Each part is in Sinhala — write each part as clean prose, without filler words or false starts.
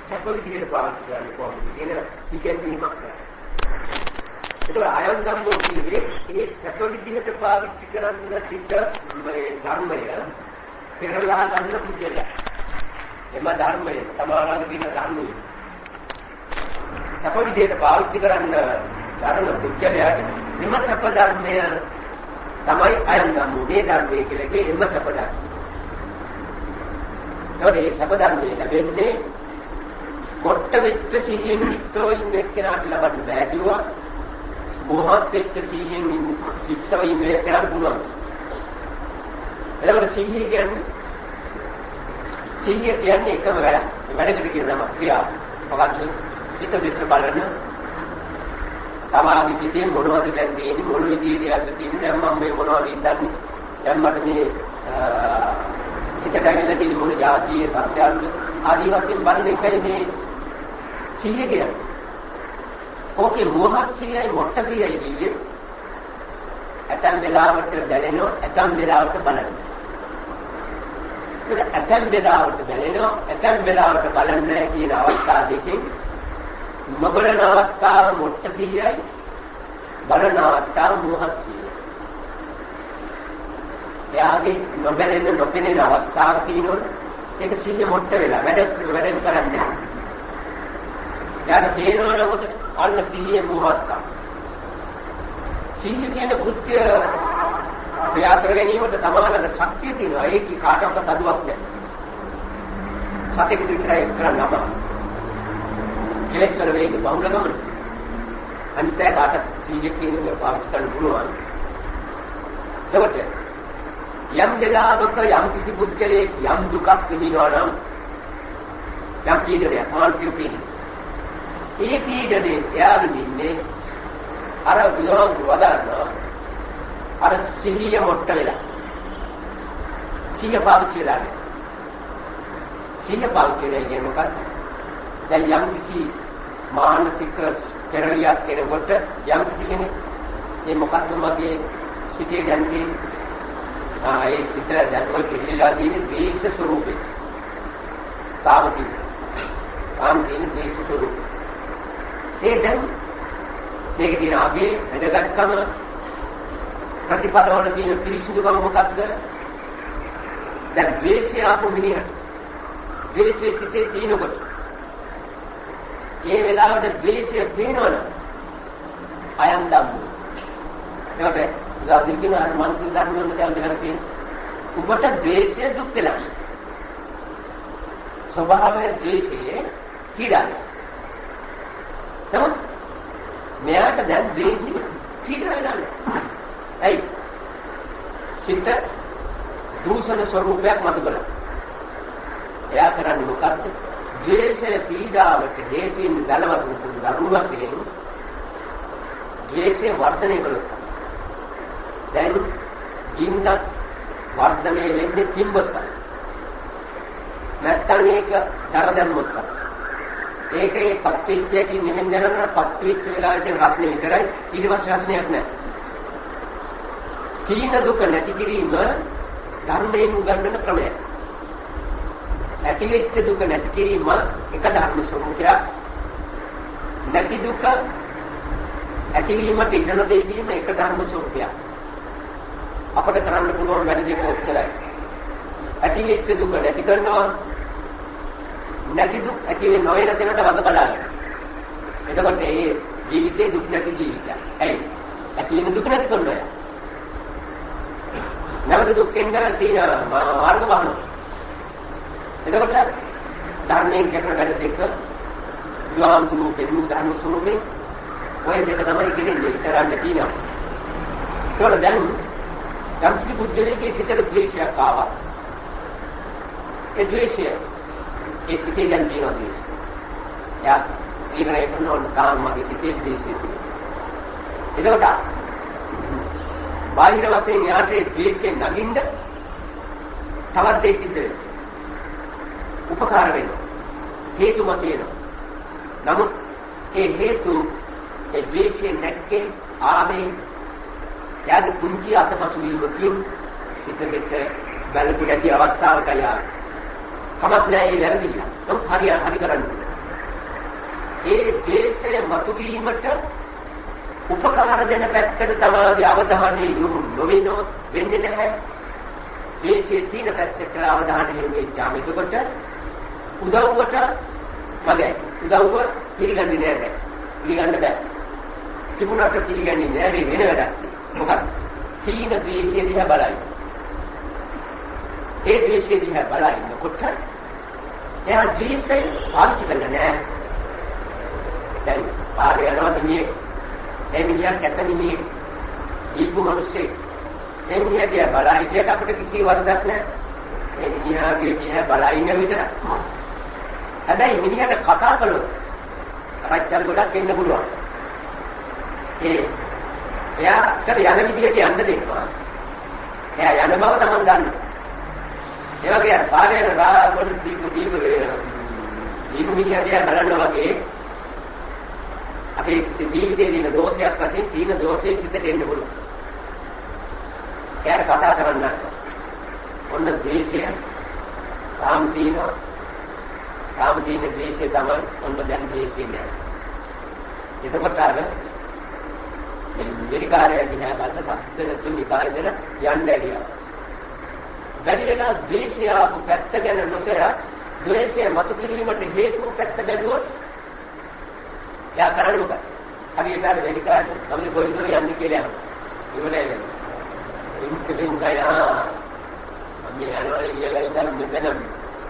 සැප විදිහට පාවිච්චි කරන්න කොහොමද කියන ඉගෙනීමක් කරා. ඒක ආයන් ධම්මෝ කියන්නේ ඒ සැප විදිහට පාවිච්චි කරන්න සිට මේ ධර්මය පෙරලා ගන්න පුජ්‍යය. එම ධර්මය සමානව දින ධර්මය. සැප විදිහට පාවිච්චි කරන්න ධර්ම පුජ්‍යයට එම සැප ධර්මය තමයි ආයන් ධම්මෝ මේ ධර්මය කියලා කියේ එම සැප ධර්මය. ඒ සැප ධර්මය ලැබෙන්නේ කොට වෙච්ච සිහියෙන් යුක්තව ඉන්න එක්කෙනාට ලබන්න බෑ කිව්වා. මොහොත් වෙච්ච සිහියෙන් යුක්තව ඉන්න එක්කෙනාට පුළුවන්. එතකොට සිහිය කියන්නේ එකම වැඩකට කියන නම ක්‍රියාව. මොකක්ද? සිත විශ්ව බලන තමාගේ සිතේ මොනවද දැන්නේ මොන විදිහටද තියෙන්නේ දැන් මම මේ මොනවද ඉඳන්නේ දැන් මට මේ සිත දැනෙන දේ මොන જાතියේ සත්‍යයන්ද ආදී වශයෙන් බලන එකයි මේ සිහිය කියන්නේ. ඕකේ මොහොත් සිහියයි මොට්ට සිහියයි කියන්නේ ඇතන් වෙලාවට දැනෙනවා ඇතන් වෙලාවට බලනවා. ඒක ඇතන් වෙලාවට දැනෙනවා ඇතන් වෙලාවට බලන්නේ කියන අවස්ථා දෙකෙන් නොබලන අවස්ථාව මොට්ට සිහියයි බලන අවස්ථාව මොහොත් සිහියයි. එයාගේ නොබැලෙන නොපෙනෙන අවස්ථාවක් තියෙනවනේ ඒක සිහිය මොට්ට වෙලා වැඩ කරන්නේ. යාට තේරෙනවා මොකද අන්න සිහිය මොහොත්කම්. සිහිය කියන කෘත්‍ය ක්‍රියා කර ගැනීමට සමාන ශක්තිය තියෙනවා. ඒක කාටවත් අදුවක් නැහැ. සතෙකුට විතරයි කරන්න අමාරුයි. කෙලෙස් වල වේග බහුලකම අනිත් කාටත් සිහිය කියන එක පාවිච්චි කරන්න පුළුවන්. එතකොට යම් දෙලාවක යම් කිසි පුද්ගලයෙක් යම් දුකක් විඳිනවා නම් යම් පීඩනයක් මානසික පීඩනයක් ඒ පීඩනේ ත්‍යාගින්නේ අර විරෝධ වදනවා අර සිහිය මොට්ට වෙලා සිහිය පාවිච්චි වෙලා සිහිය පාවිච්චි වෙන්නේ මොකක්ද? දැන් යම් කිසි මානසික පෙරලියක් කෙනෙකුට යම් කිසි කෙනෙක් මේ මොකක්ද මගේ සිතේ දැනෙන්නේ ඒ සිත දැක්වල පිළිලා තියෙන දීක්ෂ ස්වરૂපේ සාමතික සාමතික දීක්ෂ ස්වરૂපේ ඒ දැන් මේක තියෙන අගේ වැඩගත්කම ප්‍රතිපලවල තියෙන පිරිසිදුකම මොකක්ද? දැන් ද්වේෂය ආපු මිනිහ ද්වේෂයේ සිටේ තියෙනකොට ඒ වෙලාවට ද්වේෂය පේනවනේ අයම් ධම්මෝ. ඒකට ගාදිකින අර මානසික ධර්ම වල දැන් කරපින් උඹට ද්වේෂය දුක් වෙලා. ස්වභාවයේ ද්වේෂයේ පීඩනයි. නමුත් මෙයාට දැන් ද්වේෂය පීඩනයි නෑ. ඇයි? සිත දූෂණ ස්වરૂපයක් මත බලන. එයා කරන්නේ මොකක්ද? ද්වේෂය පීඩාවට හේතුන් බලවත් ධර්මයක් කියන ද්වේෂය වර්ධනය කළොත් දැන් ජීන්නත් වර්ධනය වෙන්නේ තිබ්බත් නැත්තම් ඒක දරදම්මොත් ඒකේ පත්විච්චයකින් නෙමෙයි දැනන පත්විච්ච වෙලාවේ රස්නේ විතරයි ඊට පස්සේ රස්නයක් නැහැ. කීන දුක නැති කිරීම ධර්මයෙන් උගන්වන ක්‍රමයක්. ඇතිවෙච්ච දුක නැති කිරීම එක ධර්ම ස්වરૂපයක්. නැති දුක ඇතිවීමට ඉඩ නොදෙවීම එක ධර්ම ස්වરૂපයක්. අපට කරන්න පුළුවන් වැඩ දෙක ඔච්චරයි. ඇතිවෙච්ච දුක නැති කරනවා නැති දුක් ඇති වෙන නොවන තැනට වග බලාගන්න. එතකොට ඒ ජීවිතේ දුක් නැති ජීවිතයක්. ඇයි? ඇති වෙන දුක නැති කරනවා. නැවත දුක්ෙන් ගන්න තියෙන මාර්ග වහන. එතකොට ධර්මයෙන් කරන වැඩ දෙක විවාහම් ස්වරූපේ ධර්ම ස්වරූපේ ඔය දෙක තමයි කියන්නේ කරන්න තියෙනවා. ඒතකොට දැන් යම් කිසි බුද්ධලයේ සිතට ද්වේෂයක් ආවා. ඒ ද්වේෂය ඒ සිතේ දැන් තියෙනවා ද්වේෂය. යා ඊරේ කරනොත් කාමයේ සිතේ ද්වේෂය තියෙනවා. එතකොට බාහිර වශයෙන් යාට ද්වේෂය නගින්න තවත් දෙයක් සිද්ධ වෙනවා. උපකාර වෙනවා. හේතු මත වෙනවා. නමුත් ඒ හේතු ඒ ද්වේෂය නැක්කේ ආවේ යාද කුංචි අතපසු වීමකින් සිතෙක බැලපු නැති අවස්ථාවක යා. කමක් නැහැ ඒ වැරදිලා. නමුත් හරි කරන්නේ. ඒ ද්වේෂය මතුවීමට උපකාර දෙන පැත්තට තමයි අවධානය යොමු නොවෙනොත් වෙන්නේ නැහැ. ද්වේෂයේ තියෙන පැත්තට අවධානය යොමු වෙච්චාම එතකොට උදව්වට මගේ උදව්ව පිළිගන්නේ නැහැ. පිළිගන්න බෑ. තිබුණාට පිළිගන්නේ නැහැ වෙන වැඩක්. මොකක්ද? තීන ද්වේෂය දිහා බලයි. ඒ ද්වේෂය දිහා බලනකොට එයා ද්වේෂය පාවිච්චි කරන්නේ නැහැ. දැන් පාරේ යනවාද මේ එමිනියක් ඇතමිනිය ඉක්ු මිනිස්සේ එමිනිය දිහා බලයිට අපිට කිසි වරදක් නැහැ. එමිනියාගේ දිහා බලයින විතර. හැබැයි මිනිහට කතා කළොත් රච්චල් ගොඩක් එන්න පුළුවන්. එයාට යන විදිහට යන්න දෙන්නවා. එයා යන බව තමයි දන්නේ. ඒ වගේ පාරේ යන රාවල් දීපු මිනිහා දිහා බලනවා වගේ අපේ ජීවිතයේ තියෙන දෝෂයක් වශයෙන් තියෙන දෝෂයේ සිද්ධ වෙන්න පුළුවන්. එයාට කතා කරන්න ඔන්න ද්වේෂය සාම්පීන ද්වේෂය තමයි ඔන්න දැන් ද්වේෂය නෑ. එතකොට අර මෙරිකාරය දිහා බලලා සම්පූර්ණ තුන්කාරය දෙන යන්න ඇරියා. වැඩි වෙලා ද්වේෂය ආපු පැත්ත ගැන නොසර ද්වේෂය මතු කිරීමට හේතු පැත්ත බැලුවොත් යා කරන්නේ මොකක්ද? හරියට අර මෙරිකාරය තමයි කොහෙද යන්නේ කියලා අහනවා. ඉවරයි වෙන්නේ. ඉන්කෙලින් ගියා. අම්මේ යනවා කියලා ඉතින් මෙතන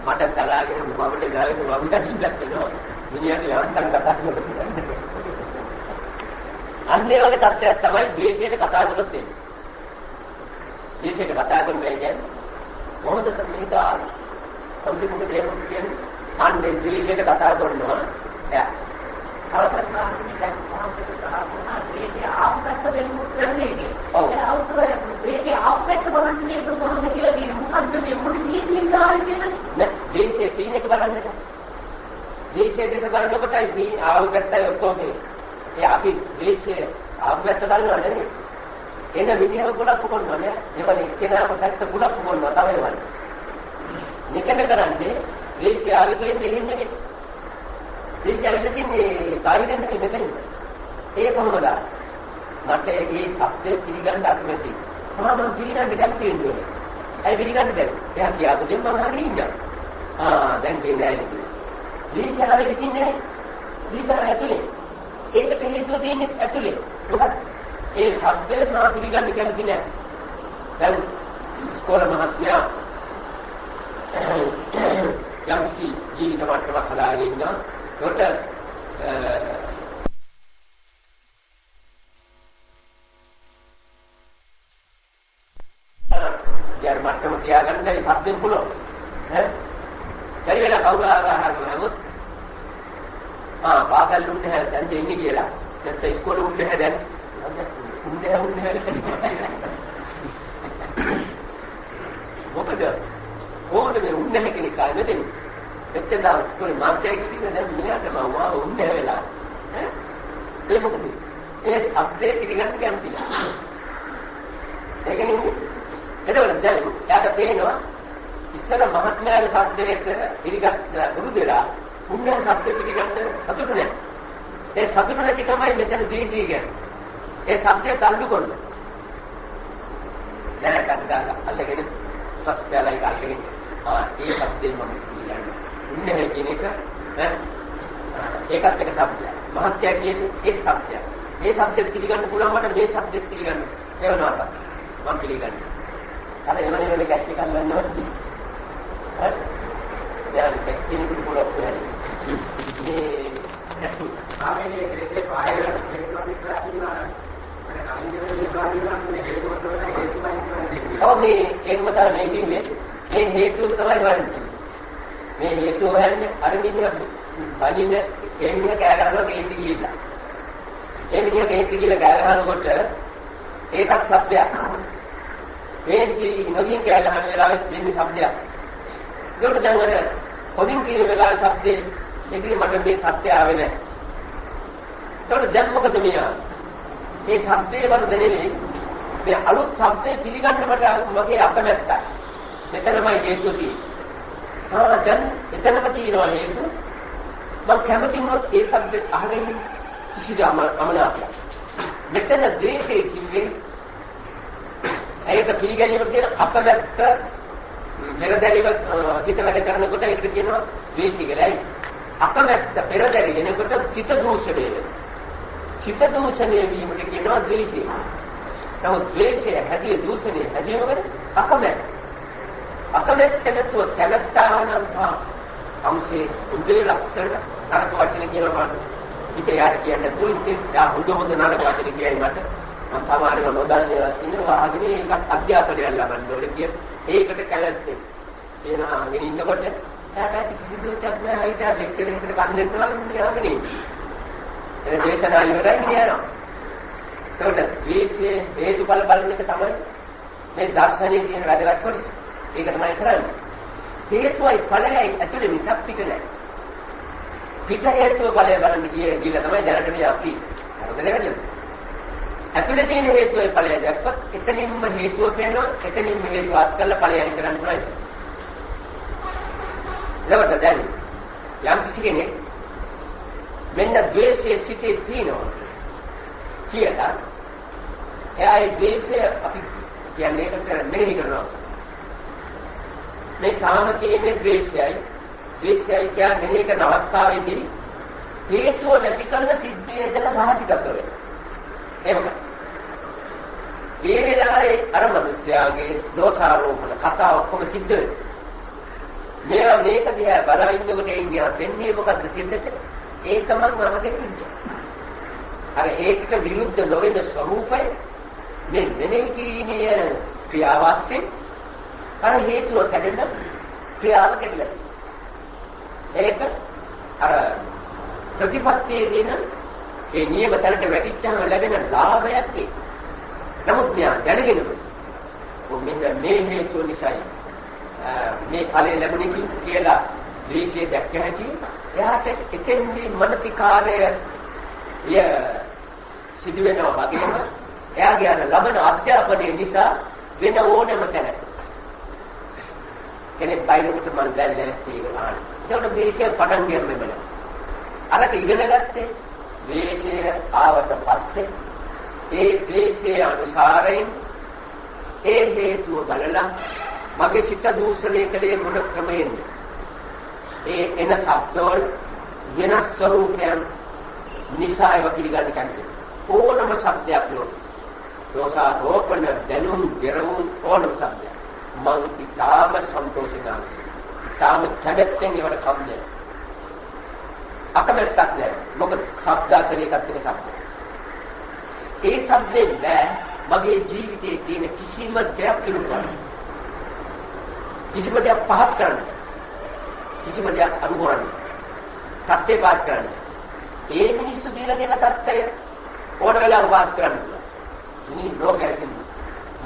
මට තරහගෙන මමට ගාගෙන මම දැක්කනවා. මිනිහට යවන්න කතා කරනවා. අන්නේ වගේ තත්ත්වයක් තමයි ද්වේෂයට කතා කරොත් වෙන්නේ. ද්වේෂයට කතා කරන්නේ කියන්නේ මොකද මේක සම්පූර්ණ මොකද කියන්නේ? අන්නේ ද්වේෂයට කතා කරනවා. එයා ද්වේෂයේ තියෙනක බලන්නද? ද්වේෂයේ දෙක බලනකොටයි ආව පැත්තයි ඔක්කොම ඒ අපි ද්වේෂයේ ආව පැත්ත බලනවා නේද? එන විදිහව ගොඩක් කොහොමද නේ? ඒවනේ කෙනාම පැත්ත ගොඩක් කොහොමද තමයි වන්නේ. නිකන් කරන්නේ ද්වේෂය ආවෙන්නේ දෙන්නේ. ද්වේෂයෙන් කායිකෙන් මෙතන. ඒ කොහොමද? මට ඒ සත්‍ය පිළිගන්න අකමැති. මම පිළිගන්න දෙයක් තියෙනවා. ඒ පිළිගන්න දෙයක්. එයා කියාපු දෙයක් මම හරියට ඉන්නවා. දැන් කියන්නේ නැහැ. ද්වේෂය වෙන්නේ ද්වේෂය ඇතුලේ. ඒකට හේතුව තියෙන්නේ ඇතුලේ. මොකද? ඒ සත්‍යය මම පිළිගන්න කැමති නැහැ. දැන් ඉස්කෝලේ මහත්මයා යම්කි ජීවිත මට්ටමක් හදාගෙන ඉන්නවා. කොට යාර මට්ටම තියාගන්න ඒ සත්‍යෙන් පුළුවන් ඈ හරි වෙලා කවුරු ආවහම පාගල් උන්නේ නැහැ දැන් දෙන්නේ කියලා නැත්නම් ඉස්කෝලේ උන්නේ නැහැ දැන් උන්නේ මොකද කොහොමද මේ උන්නේ නැහැ කෙනෙක් ආන්නේ දෙන්නේ එච්චර දවස් කොහේ මාත්‍යක් කිව්වේ දැන් මෙයාට මම උන්නේ වෙලා ඈ ඒ මොකද ඒ සබ්දේ පිළිගන්න කැමති නෑ ඒකනේ එතකොට දැන් යාට පේනවා ඉස්සර මහත්මයාගේ සබ්දයට පිළිගන්න පුරුදුලා උන්නේ සබ්දේ පිළිගන්න සතුට නෑ ඒ සතුට නැති තමයි මෙතන ද්වේෂය කියන්නේ ඒ සබ්දේ තල්ලු කරන දැනට ගන්න අල්ලගෙන සස්පෑලයි කාලෙකින් ඒ සබ්දේ මම පිළිගන්නවා ඉන්නේ කියන එක ඒකත් එක શબ્දයක්. මහත්ය කියන්නේ ඒ શબ્දයක්. මේ શબ્දෙත් පිළිගන්න පුළුවන් මට මේ શબ્දෙත් පිළිගන්න. ඒ වෙනවා මම පිළිගන්නේ. අර එවනේ වෙලේ ගැට් එකක් ගන්නවා. හරි. දැන් කෙනෙකුට පුළුවන් මේ ආමේ ඉතින් පායල ඔව් මේ ඒකම තමයි කියන්නේ. මේ හේතුව තමයි වන්නේ. මේ හේතුව හරිනේ අර මිනිහ බලින්න එන්නේ කෑ ගන්නවා කේන්ති කියලා. ඒ මිනිහ කේන්ති කියලා කෑ ගන්නකොට ඒකත් සත්‍යයක්. කේන්ති නොකින් කෑ ගන්න වෙලාවෙත් දෙන්නේ සත්‍යයක්. ඒකට දැන් අර කොමින් කියන වෙලාවේ සත්‍යේ ඉතින් මට මේ සත්‍ය ආවේ නැහැ. ඒකට දැන් මොකද මෙයා? මේ සත්‍යය වර්ධනයේ මේ අලුත් සත්‍ය පිළිගන්න මගේ අකමැත්තයි. මෙතනමයි හේතුව තියෙන්නේ. දැන් එතනම තියෙනවා හේතු මම කැමති වුණොත් ඒ શબ્ද අහගෙන කිසිදම අමනාපයක්. මෙතන ද්වේෂයේ කිව්වේ ඒක පිළිගැනීම කියන අපවැත්ත පෙරදැරිව සිත වැඩ කරනකොට ඒක කියනවා ද්වේෂය කියලායි. අපවැත්ත පෙරදැරි වෙනකොට සිත දූෂණය වෙනවා. සිත දූෂණය වීමට කියනවා ද්වේෂය. නමුත් ද්වේෂය හැදී දූෂණය හැදී මොකද? අකමැත්ත. අකමැත්ත නැතුව කැමැත්තානම් අම්සේ උදේ ලක්ෂණ නරක වචන කියනවා. ඉතින් යාර කියන්නේ දුන්නේ යා හොඳ නරක වචන කියයි මට. මම සමහරව නොදන්නේ ඉන්නවා අගනේ එකක් අධ්‍යාපනය ලබන්න ඕනේ කිය. ඒකට කැලැත්තේ. එනවා අගෙන ඉන්නකොට එයාට කිසි දෙයක් නැහැ. හිතා ලෙක්චර් එකකට කන්නේ නැතුව යන්නේ. ඒ දේශනා ඉවරයි කියනවා. ඒකට ද්වේෂයේ හේතුඵල බලන එක තමයි මේ දර්ශනයේ තියෙන වැදගත් කොටස. ඒක තමයි කරන්නේ. හේතුවයි ඵලයයි ඇතුලේ මිසක් පිට නැහැ. පිට හේතුව ඵලය බලන්න ගිහලා තමයි දැනට මේ අපි හරිද? ඇතුලේ තියෙන හේතුවයි ඵලය දැක්කොත් එතනින්ම හේතුව පේනවා. එතනින්ම හේතුව අත් කරලා ඵලය අයින් කරන්න පුළුවන්. ඒකට දැන් යම් කිසි කෙනෙක් මෙන්න ද්වේෂයේ සිටේ තියෙනවා කියලා එයා ඒ ද්වේෂය අපි කියන්නේ ඒකට මෙහෙය කරනවා. මේ කාම තියෙන ද්වේෂයයි කියන්නේ මේක නවත්තාවේදී හේතුව නැති කරන සිද්ධියේ දෙන රහසිගත වෙනවා. එහෙමද? ඒ වෙලාවේ අර මිනිස්යාගේ දෝෂාරෝපණ කතාව ඔක්කොම සිද්ධ වෙනවා. මේක දිහා බලන ඉන්නකොට ඉන්නේ වෙන්නේ මොකද්ද සිද්ධ? ඒක තමයි මමගෙන ඉන්නේ. අර ඒකට විරුද්ධ නොවන ස්වરૂපය මේ මෙනෙහි කිරීමේ ක්‍රියාවස්යෙන් අර හේතුව කැඩෙන ක්‍රියාව කැඩෙනවා. ඒක අර ප්‍රතිපත්තියේ දෙන ඒ නියම තැනට වැටිච්චාම ලැබෙන ලාභයක් ඒක. නමුත් මෙයා දැනගෙන මෙන්න මේ හේතුව නිසායි මේ ඵලය ලැබුණේ කියලා ද්වේෂය දැක්ක හැටි එයාට එතෙන්දී මනසිකාරය සිදු වෙනවා වගේම එයාගේ අර ලබන අධ්‍යාපනය නිසා වෙන ඕනෑම තැනක කෙනෙක් බයිලකට මම දැන් ලැබෙන්නේ ගන්න. ඒකට ද්වේෂය පටන් ගන්න බෑ. අරක ඉගෙන ගත්තේ ද්වේෂය ආවට පස්සේ ඒ ද්වේෂයේ අනුසාරයෙන් ඒ හේතුව බලලා මගේ සිත දූෂණය කලේ මොන ක්‍රමයෙන්ද? ඒ එන සබ්දවල වෙනස් ස්වરૂපයන් නිසා ඒවා පිළිගන්න කැමති. ඕනම શબ્දයක් නෝ. දෝෂාරෝපණ දැනුම් දෙරුම් ඕනම શબ્දයක්. මං ඉතාම සන්තෝෂිනා. ඉතාම කැමැත්තෙන් ඒවට කම්නේ. අකමැත්තක් නෑ. මොකද શબ્ද අතර එකක් එක શબ્ද. ඒ શબ્දෙන් බෑ මගේ ජීවිතයේ තියෙන කිසිම දෙයක් පිළිගන්න. කිසිම දෙයක් පහත් කරන්න. කිසිම දෙයක් අඩු කරන්න. සත්‍ය පාත් කරන්න. ඒ මිනිස්සු දීලා දෙන තත්ත්වය ඕන වෙලාවක පාත් කරන්න. මේ ලෝකයෙන්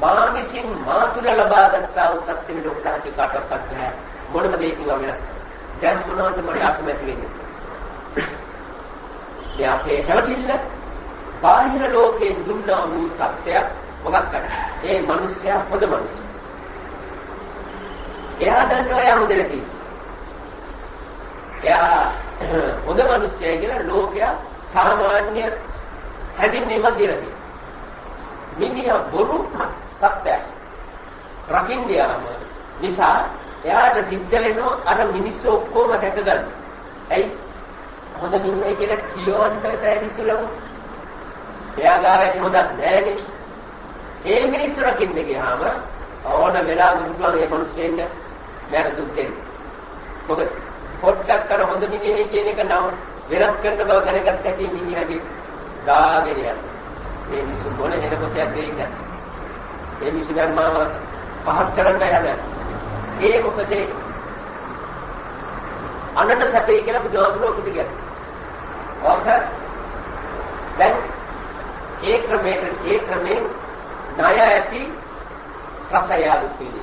මා විසින් මා තුළ ලබාගත්තා වූ සත්‍ය ලෝකතාවක කාටවත් නැහැ. මොනම දෙයකින් වෙනස්. දැන් මොනවද මට අකමැති වෙන්නේ? මේ අපේ හැවටිල්ල බාහිර ලෝකයෙන් දුන්නා වූ සත්‍යයක් මොකක්ද? ඒ මිනිස්සයා පොද මිනිස්සු. එයා දන්නවා එයා හොඳ නැති. එයා හොඳ මිනිස්සයා කියලා ලෝකයා සාමාන්‍ය හැදින්නේ මැදිරදී. මිනිහා බොරු සත්‍යයක්. රකින්දියාම නිසා එයාට සිද්ධ වෙනවා අර මිනිස්සු ඔක්කොම දැක ගන්න. ඇයි? හොඳ මිනිහයි කියලා කියවන්න තැරිසලම. එයා ගාවට හොඳක් නැහැ. ඒ මිනිස්සු රකින්න ගියාම ඕන වෙලාවක පුළුවන් ඒ මිනිස්සෙන්න මට දුක් දෙන්න. මොකද පොඩ්ඩක් කර හොඳ මිනිහයි කියන එක නම වෙනස් කරන බව දැනගත්ත හැටි මිනිහගේ දාගෙන යනවා. මේ මිනිස්සු මොන එන කොටයක් දෙයිද? ඒ මිනිස්සු දැන් මාව පහත් කරන්න යනවා. ඒ මොකද අනන්ත සැපේ කියලා බුදුහාමුදුරුවෝ කිව්වා. ඔක දැන් ඒ ක්‍රමයෙන් ණය ඇති රසය අලුත්විලි.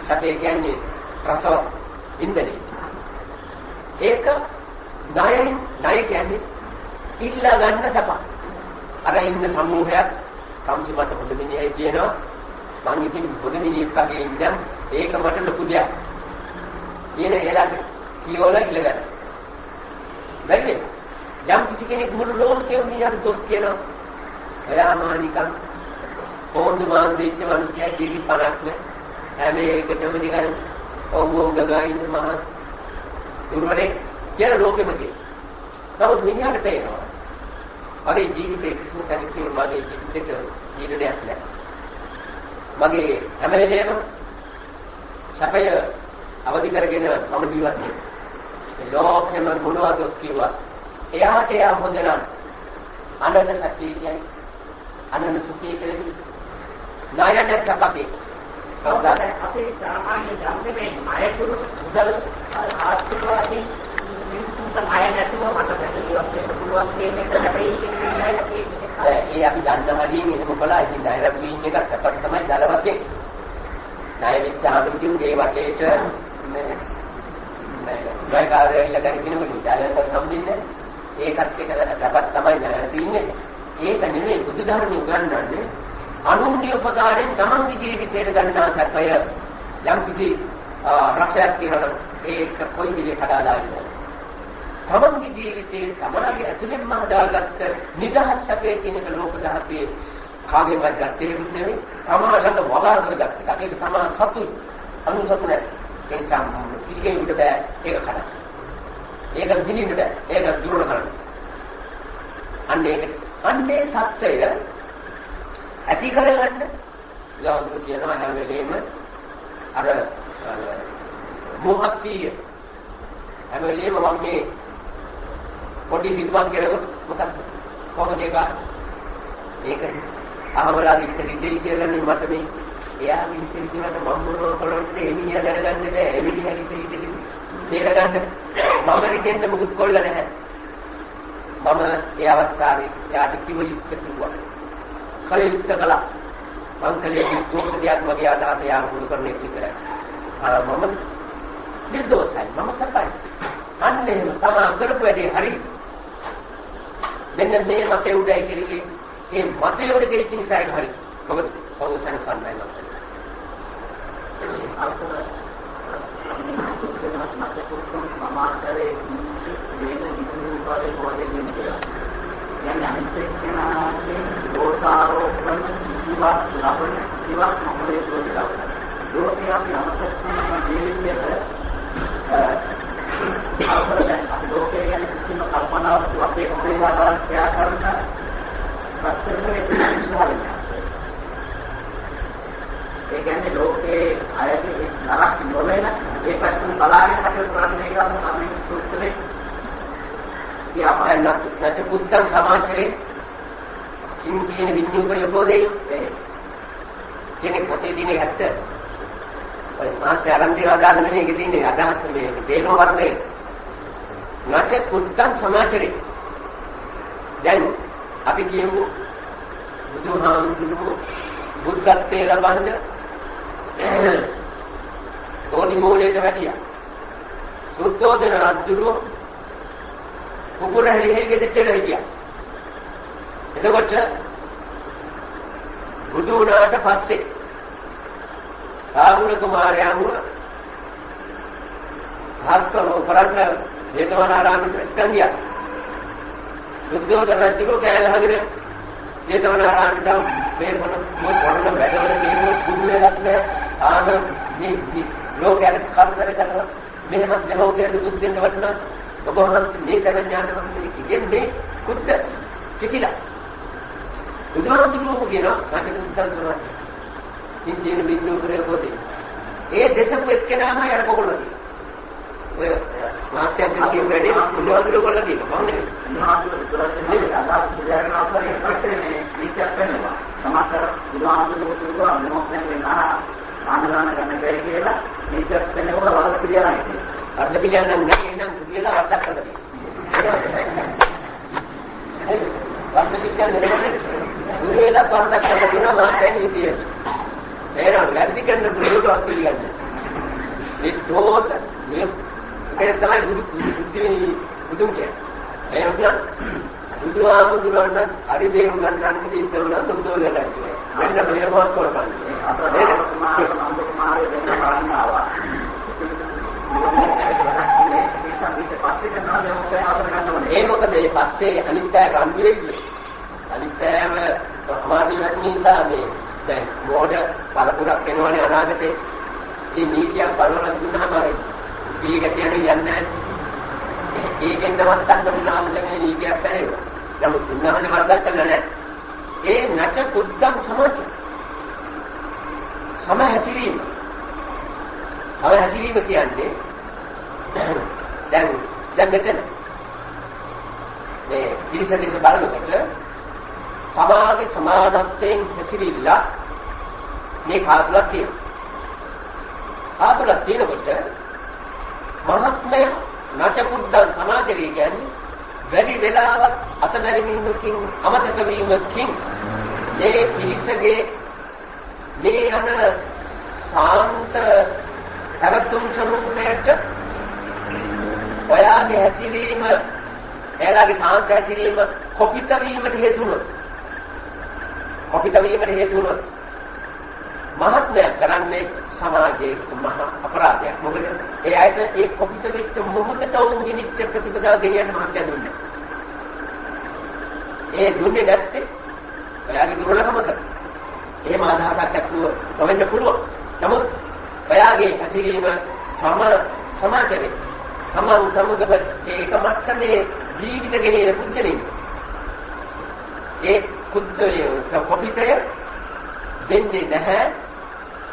සැපේ කියන්නේ රස ඉන්දනේ. ඒක ණය කියන්නේ ඉල්ලා ගන්න සැප. අර ඉන්න සමූහයක් සම්සිමට පොඩ මිනිහයි කියනවා මං ඉතින් පොඩ මිනිහෙක් වගේ ඉඳන් ඒක මට ලොකු දෙයක්. කියන එලාට කියවල ඉල්ලගන්න. බැරි යම් කිසි කෙනෙක් මුළු ලෝකෙම මිනිහට දොස් කියනවා. එයා මානිකන් ඕන්දු මාන් දෙච්ච මිනිස්සයා දිවි 50ක් නේ. හැම එකටම නිකන් ඔව්වෝ ගගා ඉන්න මහා උරුමනේ කියලා ලෝකෙම තියෙනවා. නමුත් මිනිහට තේරෙනවා. මගේ ජීවිතේ කිසිම තැනක මගේ ජීවිතේට ජීවිතයක් නැහැ. මගේ හැම වෙලේම සැපය අවදි කරගෙන මම ජීවත් වෙනවා. ඒ ලෝකෙම මොනවද කිව්වා. එයාට එයා හොඳ නම් අනන්ත සත්‍යය කියන්නේ අනන්ත සුඛය කියන්නේ නායකට සපකේ. අපේ සාමාන්‍ය ජීවිතේ මායකුරු උදල් ආර්ථිකවාදී මිනිස්සුන්ට මාය නැතුව මට ජීවත් වෙන්න පුළුවන් කියන එක තමයි ඒ අපි දන්නවලින් එහෙම කළා. ඉතින් ඩයරෙක්ට් වීන් එකක් අපට තමයි දලවතේ. ණය විචාරකින් ඒ වටේට මේ කාර්යයල කරකිනකොට ඩයරෙක්ට් සම්බන්ධනේ ඒකත් එක අපට තමයි තියෙන්නේ. ඒක නෙමෙයි බුදුදහමේ උගන්වන්නේ අනුන්ගේ උපකාරයෙන් තමන්ගේ ජීවිතයට ගන්නා සත්‍යය යම් කිසි රසයක් තියෙනවා. ඒක කොයි විදිහට හදාගන්නද? තමන්ගේ ජීවිතේ තමන්ගේ ඇතුළෙන්ම හදාගත්ත නිදහස් සැපේ කියන එක ලෝක ධාතුවේ කාගෙන්වත් ගත්තේ නෙවෙයි. තමන්ලට වගා කරගත්ත. ඒක තමයි සතුයි. අනුසතු නැහැ. ඒ සම්මත කිසියෙකුට බෑ ඒක කරන්න. ඒක දිනින්න බෑ. ඒක දුර්වල කරන්න. අන්නේ සත්‍යය ඇති කරගන්න යාළුවෝ කියනවා හැම වෙලේම අර මොහක්තිය හැම වෙලේම වගේ පොඩි සිල්පන් කරනකොට මොකක්ද කොහොමද ඒක අහවලා ඉතිරි කියලා මට මේ එයා ඉතිරි කියනට මම මොනවද කරන්නේ එමිණිය දැනගන්නේ නැහැ එමිණිය ඉතිරි තේරගන්න මම දෙන්න මුකුත් කොල්ල නැහැ මම ඒ අවස්ථාවේ යාට කිව්ව යුක්ත කිව්වා කලියුක්ත කළා මං කලේ දුක් දෙයක් වගේ අදහස යා වුරු කරන්නේ විතරයි මම නිර්දෝෂයි මම සපයි අන්න එහෙම තමා කරපු වැඩේ හරි මෙන්න මේ මතේ උඩයි කිරිලි ඒ මතේ උඩ දෙච්ච නිසා ඒක හරි මොකද පෞසන සම්මයි මත සමාජයේ මේක විසඳුම් පාඩේ කියලා යන්නේ අනිත්‍යනාගේ දෝෂාරෝපණ ජීවත් ලබන ජීවත් මොහොතේ ප්‍රතිලාභ. දෝෂය අපි අමතකවම ජීවිතයේ අපි ලෝකයේ ගැන කිසිම කල්පනාවක් අපේ අපේ වාතාවරණය කරන ප්‍රත්‍යක්ෂ විශ්වාසය. ඒ කියන්නේ ලෝකයේ අයගේ නරක නොවන ඒ පැත්තෙන් බලාගෙන කටයුතු කරන එක තමයි සූත්‍රයේ या नच पुस्तक समाचारे किन विज्ञान यपोदे කෙනෙක් පොතේ දිනේ ඇත්ත ඔය මාත් ආරම්භය අදාළ නෙමෙයි ඉතින්නේ අදහස් මේ දේන වර්ණේ නච පුත්තක් සමාචරේ දැන් අපි කියමු බුදුහාමුදුරුවෝ බුද්ධත්වයේ ලබන්න තෝදි මූලයට වැටියා සුද්ධෝදන රජුගේ කුකුර හැලිහෙල්ගේ දෙට්ටේට හිටියා එතකොට බුදු වුණාට පස්සේ රාහුල කුමාරයාම හර්කලෝ කරන්න ජේතවනාරාමයට ගියා. බුද්ධෝදන රජුගේ කැලහගෙන ජේතවනාරාමයට මේ මොන වැඩවල කියනොත් බුදුලක් නෑ. ආන මේ ලෝකයට කරදර කරන මෙහෙම දලෝකයට දුක් දෙන්න වටනවා. ඔබ වහන්සේ මේ තරම් ඥානවන්තයෙක් ඉන්නේ කුද්ද කිතිලා. බුදුහාමුදුරුවෝ කියනවා නැත්නම් බුද්ධාගම ඉන්දියන බින්දු කරේ පොතේ. ඒ දෙසපු එක්කෙනාම යර කොගොල්ලෝදී. ඔය මාත්‍යක් කියන වැඩේ බුදුහාමුදුරුවෝ කොල්ල කියනවා. මම නෙමෙයි අදහස් දෙයක්න අතරේ ඉස්සෙල්ලා මේ විචාර කරනවා. සමාතර බුදුහාමුදුරුවෝ කියනවා මොකක්ද වෙනා ආනදාන ගන්න බැරි කියලා මේක වෙනකොට වල පිළියලා නැහැ. අර්ථ පිළියලා නැහැ නම් කියලා අර්ථ කරලා දුරේලා පරදක් කරලා දිනවා මාතෙන් විදියට. එහෙනම් වැඩි කරන දුරට පිළිගන්න. මේ තෝත මේ ඒක තමයි බුදුන් කියන්නේ. එහෙනම් බුදුහාමුදුරන් හරි දේව ගන්නන් ඉතින් සුදුදෝදලා කියනවා. මෙන්න මේ මොකක් කරන්නේ. අපේ මාර්ග දෙන්න බලන්න ආවා. ඊට පස්සේ කරනවා මොකද ආවර ගන්න ඕනේ. ඒ මොකද මේ පස්සේ අනිත්‍ය රම්බියේ අනිත්‍යම සමාධියක් නිසා මේ දැන් මොඩ පළපුරක් වෙනවනේ අනාගතේ. මේ නීතියක් බලවලා තිබුණාම පිළිගැටියන යන්නේ නැහැ. ඒකෙන් නවත්තන්න උනාම මේ නීතියක් පැහැරෙනවා. නමුත් උන්වහන්සේ වරදක් කළා නැහැ. ඒ නැච කුද්දම් සමාජය. සමහැතිරීම. සමහැතිරීම කියන්නේ දැන් මෙතන මේ පිළිසෙදිස බලනකොට සමාජයේ සමානත්වයෙන් හැසිරීලා මේ කාතුලක් තියෙනවා. කාතුලක් තියෙනකොට මහත්මය නැචකුද්දන් සමාජය කියන්නේ වැඩි වෙලාවක් අතමැරීමකින් අමතක වීමකින් මේ පිළිසගේ මේ යන සාන්ත කරතුම් ස්වરૂපයට ඔයාගේ හැසිරීම එයාගේ සාන්ත හැසිරීම කොපිත වීමට හේතු වුණොත් මහත්මය කරන්නේ සමාජයේ මහා අපරාධයක්. මොකද ඒ අයට ඒ කොපිත වෙච්ච මොහොතට උන්ගේ නිත්‍ය ප්‍රතිපදාව ගෙනියන්න මහත්ය දුන්නේ. ඒ දුන්නේ නැත්තේ ඔයාගේ දුර්වලකමකට. එහෙම අදහසක් ඇතුව නොවෙන්න පුළුවන්. නමුත් ඔයාගේ හැසිරීම සමාජයේ සමන් සමග ඒක මට්ටමේ ජීවිත ගෙනියන පුද්ගලෙක්. ඒ කුද්දයේ කොපිතය දෙන්නේ නැහැ.